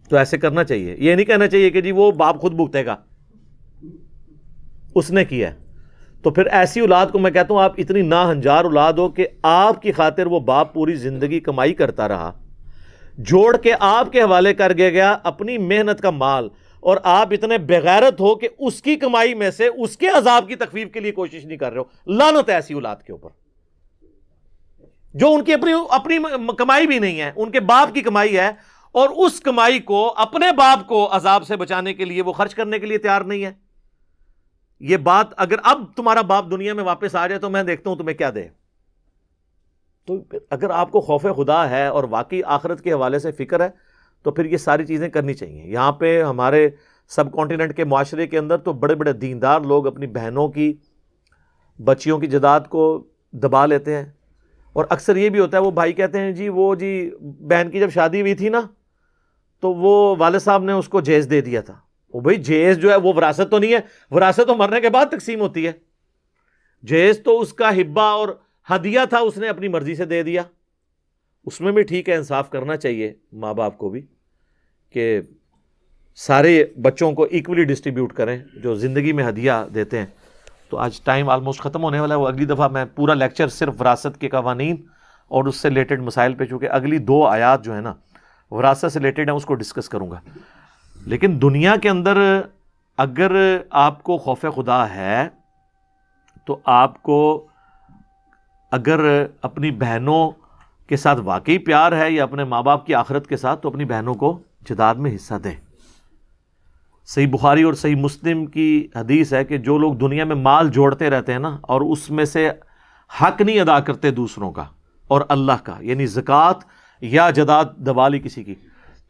تو ایسے کرنا چاہیے، یہ نہیں کہنا چاہیے کہ جی وہ باپ خود بھگتے گا، اس نے کیا ہے۔ تو پھر ایسی اولاد کو میں کہتا ہوں آپ اتنی ناہنجار اولاد ہو کہ آپ کی خاطر وہ باپ پوری زندگی کمائی کرتا رہا، جوڑ کے آپ کے حوالے کر گیا اپنی محنت کا مال، اور آپ اتنے بغیرت ہو کہ اس کی کمائی میں سے اس کے عذاب کی تخفیف کے لیے کوشش نہیں کر رہے ہو۔ لعنت ہے ایسی اولاد کے اوپر جو ان کی اپنی کمائی بھی نہیں ہے، ان کے باپ کی کمائی ہے، اور اس کمائی کو اپنے باپ کو عذاب سے بچانے کے لیے وہ خرچ کرنے کے لیے تیار نہیں ہے۔ یہ بات اگر اب تمہارا باپ دنیا میں واپس آ جائے تو میں دیکھتا ہوں تمہیں کیا دے۔ تو اگر آپ کو خوف خدا ہے اور واقعی آخرت کے حوالے سے فکر ہے تو پھر یہ ساری چیزیں کرنی چاہیے۔ یہاں پہ ہمارے سب کانٹیننٹ کے معاشرے کے اندر تو بڑے بڑے دیندار لوگ اپنی بہنوں کی، بچیوں کی جائیداد کو دبا لیتے ہیں، اور اکثر یہ بھی ہوتا ہے وہ بھائی کہتے ہیں جی وہ جی بہن کی جب شادی ہوئی تھی نا تو وہ والد صاحب نے اس کو جہیز دے دیا تھا۔ وہ بھائی جہیز جو ہے وہ وراثت تو نہیں ہے، وراثت تو مرنے کے بعد تقسیم ہوتی ہے، جہیز تو اس کا ہبہ اور ہدیہ تھا، اس نے اپنی مرضی سے دے دیا۔ اس میں بھی ٹھیک ہے، انصاف کرنا چاہیے ماں باپ کو بھی کہ سارے بچوں کو ایکولی ڈسٹریبیوٹ کریں جو زندگی میں ہدیہ دیتے ہیں۔ تو آج ٹائم آلموسٹ ختم ہونے والا ہے، وہ اگلی دفعہ میں پورا لیکچر صرف وراثت کے قوانین اور اس سے ریلیٹڈ مسائل پہ، چونکہ اگلی 2 آیات جو ہے نا وراثت سے ریلیٹڈ ہیں، اس کو ڈسکس کروں گا۔ لیکن دنیا کے اندر اگر آپ کو خوف خدا ہے تو آپ کو اگر اپنی بہنوں کے ساتھ واقعی پیار ہے یا اپنے ماں باپ کی آخرت کے ساتھ، تو اپنی بہنوں کو جائیداد میں حصہ دیں۔ صحیح بخاری اور صحیح مسلم کی حدیث ہے کہ جو لوگ دنیا میں مال جوڑتے رہتے ہیں نا اور اس میں سے حق نہیں ادا کرتے دوسروں کا اور اللہ کا، یعنی زکوٰۃ یا جائیداد دبا لی کسی کی،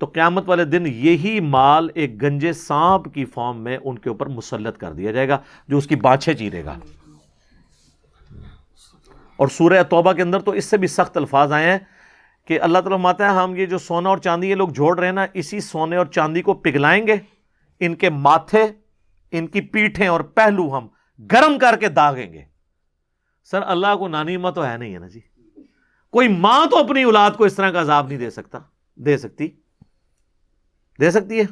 تو قیامت والے دن یہی مال ایک گنجے سانپ کی فارم میں ان کے اوپر مسلط کر دیا جائے گا جو اس کی بانچھیں چیرے گا۔ اور سورہ توبہ کے اندر تو اس سے بھی سخت الفاظ آئے ہیں کہ اللہ تعالیٰ فرماتا ہے ہم یہ جو سونا اور چاندی یہ لوگ جوڑ رہے ہیں نا، اسی سونے اور چاندی کو پگھلائیں گے، ان کے ماتھے، ان کی پیٹھیں اور پہلو ہم گرم کر کے داغیں گے۔ سر اللہ کو نانی ماں تو ہے نہیں ہے نا جی، کوئی ماں تو اپنی اولاد کو اس طرح کا عذاب نہیں دے سکتی ہے،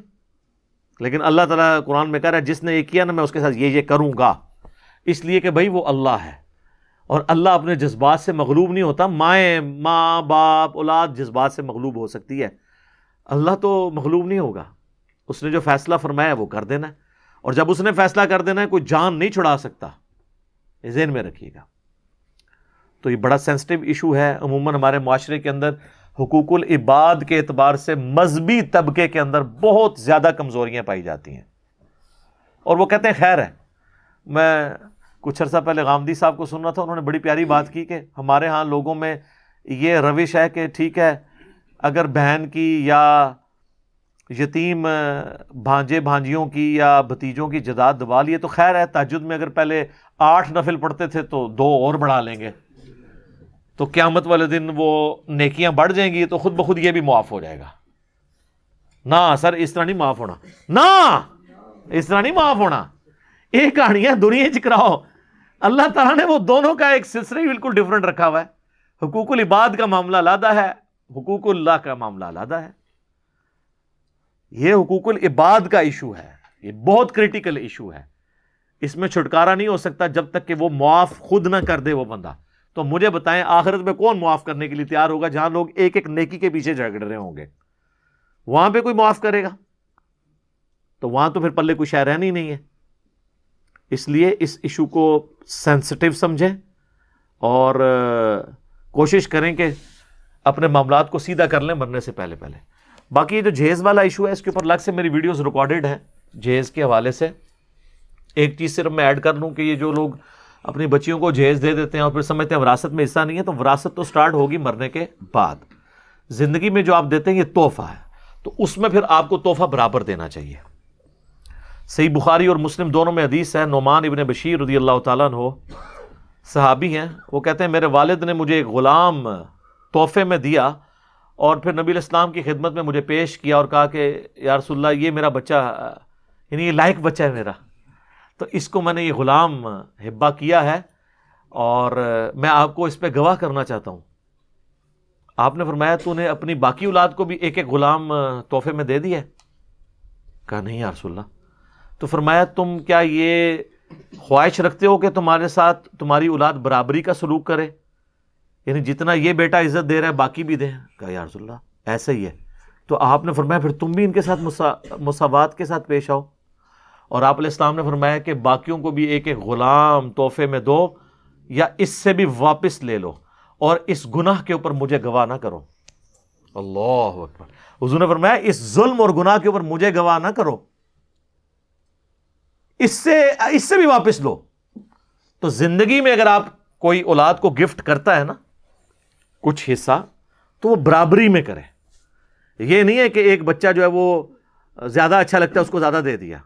لیکن اللہ تعالیٰ قرآن میں کہہ رہا ہے جس نے یہ کیا نا میں اس کے ساتھ یہ کروں گا، اس لیے کہ بھائی وہ اللہ ہے اور اللہ اپنے جذبات سے مغلوب نہیں ہوتا۔ ماں باپ اولاد جذبات سے مغلوب ہو سکتی ہے، اللہ تو مغلوب نہیں ہوگا۔ اس نے جو فیصلہ فرمایا وہ کر دینا ہے، اور جب اس نے فیصلہ کر دینا ہے کوئی جان نہیں چھڑا سکتا، یہ ذہن میں رکھیے گا۔ تو یہ بڑا سینسٹیو ایشو ہے۔ عموماً ہمارے معاشرے کے اندر حقوق العباد کے اعتبار سے مذہبی طبقے کے اندر بہت زیادہ کمزوریاں پائی جاتی ہیں، اور وہ کہتے ہیں خیر ہے۔ میں کچھ عرصہ پہلے غامدی صاحب کو سن رہا تھا، انہوں نے بڑی پیاری بات کی کہ ہمارے ہاں لوگوں میں یہ روش ہے کہ ٹھیک ہے اگر بہن کی یا یتیم بھانجے بھانجیوں کی یا بھتیجوں کی جداد دبا لیے تو خیر ہے، تہجد میں اگر پہلے 8 نفل پڑھتے تھے تو 2 اور بڑھا لیں گے، تو قیامت والے دن وہ نیکیاں بڑھ جائیں گی تو خود بخود یہ بھی معاف ہو جائے گا۔ نہ سر، اس طرح نہیں معاف ہونا، نہ اس طرح نہیں معاف ہونا۔ یہ کہانیاں دنیا چکراؤ، اللہ تعالیٰ نے وہ دونوں کا ایک سلسلہ ہی بالکل ڈیفرنٹ رکھا ہوا ہے۔ حقوق العباد کا معاملہ علیحدہ ہے، حقوق اللہ کا معاملہ علیحدہ ہے۔ یہ حقوق العباد کا ایشو ہے، یہ بہت کریٹیکل ایشو ہے، اس میں چھٹکارا نہیں ہو سکتا جب تک کہ وہ معاف خود نہ کر دے وہ بندہ۔ تو مجھے بتائیں آخرت میں کون معاف کرنے کے لیے تیار ہوگا؟ جہاں لوگ ایک ایک نیکی کے پیچھے جھگڑ رہے ہوں گے، وہاں پہ کوئی معاف کرے گا؟ تو وہاں تو پھر پلے کوئی شے رہنی نہیں ہے۔ اس لیے اس ایشو کو سینسٹیو سمجھیں اور کوشش کریں کہ اپنے معاملات کو سیدھا کر لیں مرنے سے پہلے پہلے۔ باقی یہ جو جہیز والا ایشو ہے اس کے اوپر الگ سے میری ویڈیوز ریکارڈڈ ہیں جہیز کے حوالے سے۔ ایک چیز صرف میں ایڈ کر لوں کہ یہ جو لوگ اپنی بچیوں کو جہیز دے دیتے ہیں اور پھر سمجھتے ہیں وراثت میں حصہ نہیں ہے، تو وراثت تو سٹارٹ ہوگی مرنے کے بعد۔ زندگی میں جو آپ دیتے ہیں یہ تحفہ ہے، تو اس میں پھر آپ کو تحفہ برابر دینا چاہیے۔ صحیح بخاری اور مسلم دونوں میں حدیث ہے، نعمان ابن بشیر رضی اللہ تعالیٰ عنہ صحابی ہیں، وہ کہتے ہیں میرے والد نے مجھے ایک غلام تحفے میں دیا اور پھر نبی علیہ السلام کی خدمت میں مجھے پیش کیا اور کہا کہ یا رسول اللہ یہ میرا بچہ، یعنی یہ لائق بچہ ہے میرا، تو اس کو میں نے یہ غلام ہبہ کیا ہے اور میں آپ کو اس پہ گواہ کرنا چاہتا ہوں۔ آپ نے فرمایا تو نے اپنی باقی اولاد کو بھی ایک ایک غلام تحفے میں دے دیا ہے؟ کہا نہیں یا رسول اللہ۔ تو فرمایا تم کیا یہ خواہش رکھتے ہو کہ تمہارے ساتھ تمہاری اولاد برابری کا سلوک کرے، یعنی جتنا یہ بیٹا عزت دے رہا ہے باقی بھی دیں؟ کہا یا رسول اللہ ایسا ہی ہے۔ تو آپ نے فرمایا پھر تم بھی ان کے ساتھ مساوات کے ساتھ پیش آؤ، اور آپ علیہ السلام نے فرمایا کہ باقیوں کو بھی ایک ایک غلام تحفے میں دو یا اس سے بھی واپس لے لو، اور اس گناہ کے اوپر مجھے گواہ نہ کرو۔ اللہ اکبر۔ حضور نے فرمایا اس ظلم اور گناہ کے اوپر مجھے گواہ نہ کرو، اس سے بھی واپس لو۔ تو زندگی میں اگر آپ کوئی اولاد کو گفٹ کرتا ہے نا کچھ حصہ، تو وہ برابری میں کرے۔ یہ نہیں ہے کہ ایک بچہ جو ہے وہ زیادہ اچھا لگتا ہے اس کو زیادہ دے دیا،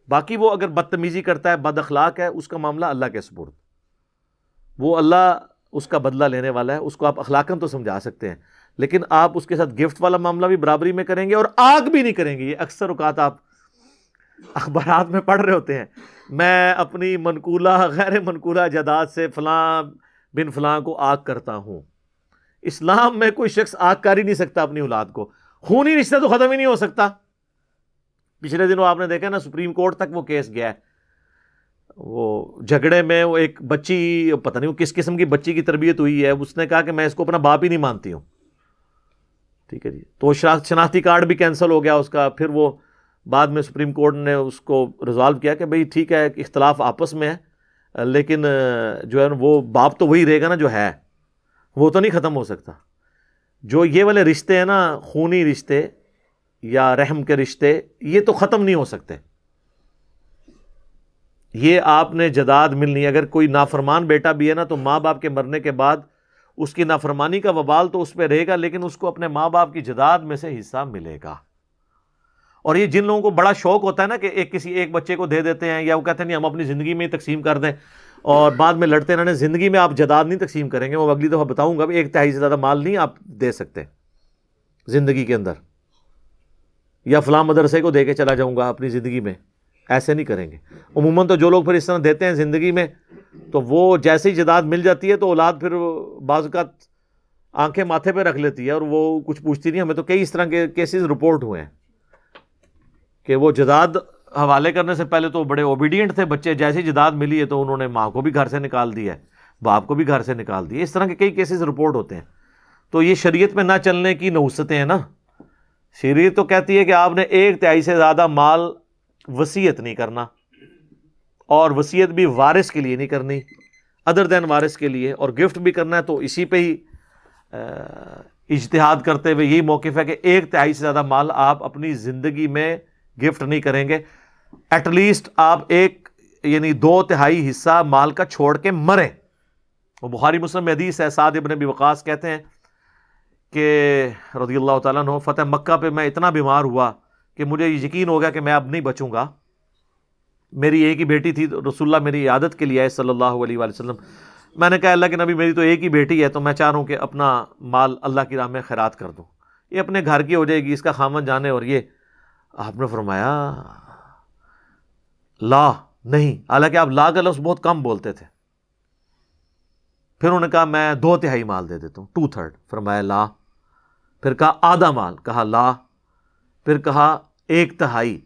باقی وہ اگر بدتمیزی کرتا ہے، بد اخلاق ہے، اس کا معاملہ اللہ کے سپرد، وہ اللہ اس کا بدلہ لینے والا ہے، اس کو آپ اخلاقاً تو سمجھا سکتے ہیں، لیکن آپ اس کے ساتھ گفٹ والا معاملہ بھی برابری میں کریں گے اور آگ بھی نہیں کریں گے۔ یہ اکثر اوقات آپ اخبارات میں پڑھ رہے ہوتے ہیں، میں اپنی منقولہ غیر منقولہ جائیداد سے فلاں بن فلاں کو آگ کرتا ہوں۔ اسلام میں کوئی شخص آگ کر ہی نہیں سکتا اپنی اولاد کو، خونی رشتہ تو ختم ہی نہیں ہو سکتا۔ پچھلے دنوں آپ نے دیکھا نا سپریم کورٹ تک وہ کیس گیا ہے، وہ جھگڑے میں وہ ایک بچی، پتہ نہیں وہ کس قسم کی بچی کی تربیت ہوئی ہے، اس نے کہا کہ میں اس کو اپنا باپ ہی نہیں مانتی ہوں، ٹھیک ہے جی، تو شناختی کارڈ بھی کینسل ہو گیا اس کا۔ پھر وہ بعد میں سپریم کورٹ نے اس کو ریزالو کیا کہ بھئی ٹھیک ہے اختلاف آپس میں ہے، لیکن جو ہے وہ باپ تو وہی رہے گا نا جو ہے، وہ تو نہیں ختم ہو سکتا۔ جو یہ والے رشتے ہیں نا، خونی رشتے یا رحم کے رشتے، یہ تو ختم نہیں ہو سکتے۔ یہ آپ نے جداد ملنی ہے، اگر کوئی نافرمان بیٹا بھی ہے نا تو ماں باپ کے مرنے کے بعد اس کی نافرمانی کا وبال تو اس پہ رہے گا، لیکن اس کو اپنے ماں باپ کی جداد میں سے حصہ ملے گا۔ اور یہ جن لوگوں کو بڑا شوق ہوتا ہے نا کہ کسی ایک بچے کو دے دیتے ہیں، یا وہ کہتے ہیں نہیں ہم اپنی زندگی میں ہی تقسیم کر دیں، اور بعد میں لڑتے رہنے، زندگی میں آپ جداد نہیں تقسیم کریں گے، وہ اگلی دفعہ بتاؤں گا، 1/3 سے زیادہ مال نہیں آپ دے سکتے زندگی کے اندر، یا فلاں مدرسے کو دے کے چلا جاؤں گا اپنی زندگی میں، ایسے نہیں کریں گے۔ عموماً تو جو لوگ پھر اس طرح دیتے ہیں زندگی میں، تو وہ جیسے ہی جداد مل جاتی ہے تو اولاد پھر بعض اوقات آنکھیں ماتھے پہ رکھ لیتی ہے اور وہ کچھ پوچھتی نہیں۔ ہمیں تو کئی اس طرح کے کیسز رپورٹ ہوئے ہیں کہ وہ جداد حوالے کرنے سے پہلے تو بڑے اوبیڈینٹ تھے بچے، جیسے ہی جداد ملی ہے تو انہوں نے ماں کو بھی گھر سے نکال دیا ہے، باپ کو بھی گھر سے نکال دیا۔ اس طرح کے کئی کیسز رپورٹ ہوتے ہیں۔ تو یہ شریعت میں نہ چلنے کی نحوستیں ہیں نا، شریعت تو کہتی ہے کہ آپ نے 1/3 سے زیادہ مال وصیت نہیں کرنا، اور وصیت بھی وارث کے لیے نہیں کرنی ادر دین وارث کے لیے، اور گفٹ بھی کرنا ہے تو اسی پہ ہی اجتہاد کرتے ہوئے یہی موقف ہے کہ 1/3 سے زیادہ مال آپ اپنی زندگی میں گفٹ نہیں کریں گے. ایٹ لیسٹ آپ یعنی 2/3 حصہ مال کا چھوڑ کے مریں. وہ بخاری مسلم میں حدیث ہے، سعد ابن ابی وقاص کہتے ہیں کہ رضی اللہ تعالیٰ عنہ، فتح مکہ پہ میں اتنا بیمار ہوا کہ مجھے یقین ہو گیا کہ میں اب نہیں بچوں گا. میری ایک ہی بیٹی تھی، رسول اللہ میری عیادت کے لیے آئے صلی اللہ علیہ وآلہ وسلم. میں نے کہا اللہ کے نبی میری تو ایک ہی بیٹی ہے، تو میں چاہ رہا ہوں کہ اپنا مال اللہ کی راہ میں خیرات کر دوں، یہ اپنے گھر کی ہو جائے گی، اس کا خامن جانے. اور یہ آپ نے فرمایا لا نہیں، حالانکہ آپ لا کا لفظ بہت کم بولتے تھے. پھر انہوں نے کہا میں 2/3 مال دے دیتا ہوں، 2/3. فرمایا لا. پھر کہا آدھا مال، کہا لا. پھر کہا 1/3.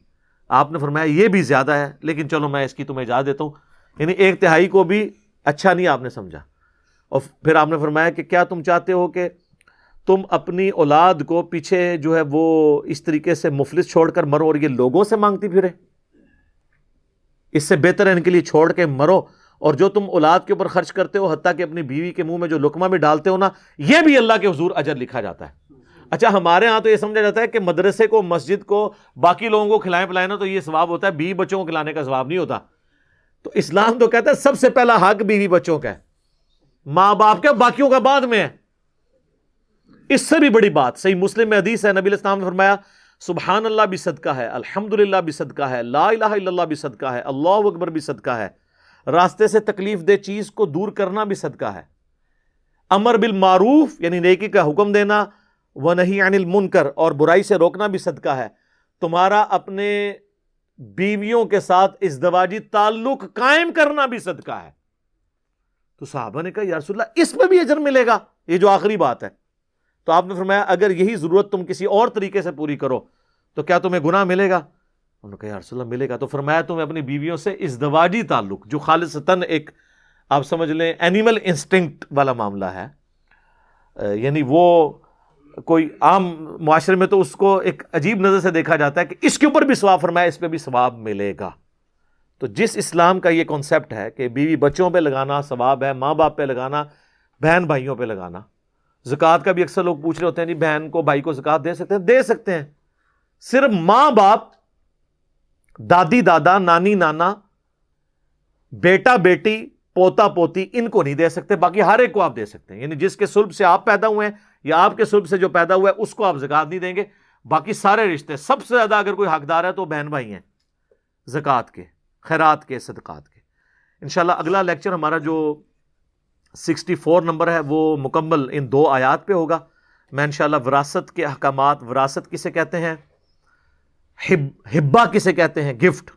آپ نے فرمایا یہ بھی زیادہ ہے، لیکن چلو میں اس کی تمہیں اجازت دیتا ہوں. یعنی 1/3 کو بھی اچھا نہیں آپ نے سمجھا. اور پھر آپ نے فرمایا کہ کیا تم چاہتے ہو کہ تم اپنی اولاد کو پیچھے جو ہے وہ اس طریقے سے مفلس چھوڑ کر مرو اور یہ لوگوں سے مانگتی پھرے؟ اس سے بہتر ہے ان کے لیے چھوڑ کے مرو. اور جو تم اولاد کے اوپر خرچ کرتے ہو، حتیٰ کہ اپنی بیوی کے منہ میں جو لقمہ بھی ڈالتے ہو نا، یہ بھی اللہ کے حضور اجر لکھا جاتا ہے. اچھا ہمارے ہاں تو یہ سمجھا جاتا ہے کہ مدرسے کو، مسجد کو، باقی لوگوں کو کھلائیں پلائیں نا تو یہ ثواب ہوتا ہے، بیوی بچوں کو کھلانے کا ثواب نہیں ہوتا. تو اسلام تو کہتا ہے سب سے پہلا حق بیوی بچوں کا ہے، ماں باپ کا، باقیوں کا بعد میں ہے. اس سے بھی بڑی بات صحیح مسلم میں حدیث ہے، نبی علیہ السلام نے فرمایا سبحان اللہ بھی صدقہ ہے، الحمدللہ بھی صدقہ ہے، لا الہ الا اللہ بھی صدقہ ہے، اللہ اکبر بھی صدقہ ہے، راستے سے تکلیف دہ چیز کو دور کرنا بھی صدقہ ہے، امر بالمعروف یعنی نیکی کا حکم دینا، ونہی عن المنکر اور برائی سے روکنا بھی صدقہ ہے، تمہارا اپنے بیویوں کے ساتھ ازدواجی تعلق قائم کرنا بھی صدقہ ہے. تو صحابہ نے کہا یا رسول اللہ اس میں بھی اجر ملے گا؟ یہ جو آخری بات ہے. تو آپ نے فرمایا اگر یہی ضرورت تم کسی اور طریقے سے پوری کرو تو کیا تمہیں گناہ ملے گا؟ انہوں نے کہا یا رسول اللہ ملے گا. تو فرمایا تمہیں اپنی بیویوں سے ازدواجی تعلق جو خالصتاً ایک آپ سمجھ لیں اینیمل انسٹنکٹ والا معاملہ ہے، یعنی وہ کوئی عام معاشرے میں تو اس کو ایک عجیب نظر سے دیکھا جاتا ہے کہ اس کے اوپر بھی ثواب، فرمایا اس پہ بھی ثواب ملے گا. تو جس اسلام کا یہ کانسیپٹ ہے کہ بیوی بچوں پہ لگانا ثواب ہے، ماں باپ پہ لگانا، بہن بھائیوں پہ لگانا. زکوٰۃ کا بھی اکثر لوگ پوچھ رہے ہوتے ہیں جی بہن کو بھائی کو زکوٰۃ دے سکتے ہیں؟ دے سکتے ہیں. صرف ماں باپ، دادی دادا، نانی نانا، بیٹا بیٹی، پوتا پوتی ان کو نہیں دے سکتے، باقی ہر ایک کو آپ دے سکتے ہیں. یعنی جس کے صلب سے آپ پیدا ہوئے ہیں یا آپ کے صلب سے جو پیدا ہوا ہے اس کو آپ زکوٰۃ نہیں دیں گے. باقی سارے رشتے، سب سے زیادہ اگر کوئی حقدار ہے تو بہن بھائی ہیں زکوٰۃ کے، خیرات کے، صدقات کے. انشاءاللہ اگلا لیکچر ہمارا جو 64 نمبر ہے وہ مکمل ان 2 آیات پہ ہوگا. میں انشاءاللہ وراثت کے احکامات، وراثت کسے کہتے ہیں، ہبہ کسے کہتے ہیں، گفٹ،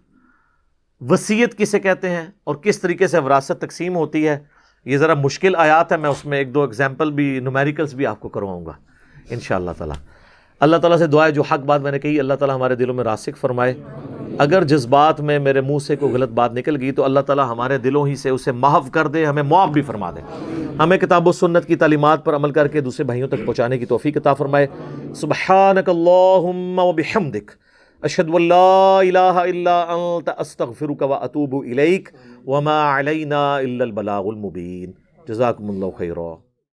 وصیت کسے کہتے ہیں، اور کس طریقے سے وراثت تقسیم ہوتی ہے. یہ ذرا مشکل آیات ہے، میں اس میں 1-2 ایگزامپل بھی، نومیریکلز بھی آپ کو کرواؤں گا انشاءاللہ تعالی. اللہ تعالیٰ سے دعا ہے جو حق بات میں نے کہی اللہ تعالیٰ ہمارے دلوں میں راسخ فرمائے. اگر جذبات میں میرے منہ سے کوئی غلط بات نکل گئی تو اللہ تعالیٰ ہمارے دلوں ہی سے اسے محو کر دے، ہمیں معاف بھی فرما دے. ہمیں کتاب و سنت کی تعلیمات پر عمل کر کے دوسرے بھائیوں تک پہنچانے کی توفیق عطا فرمائے. سبحانک اللہم و بحمدک، اشہد ان لا الہ الا انت، استغفرک و اتوب الیک، وما علینا الا البلاغ المبین. جزاکم اللہ خیرا.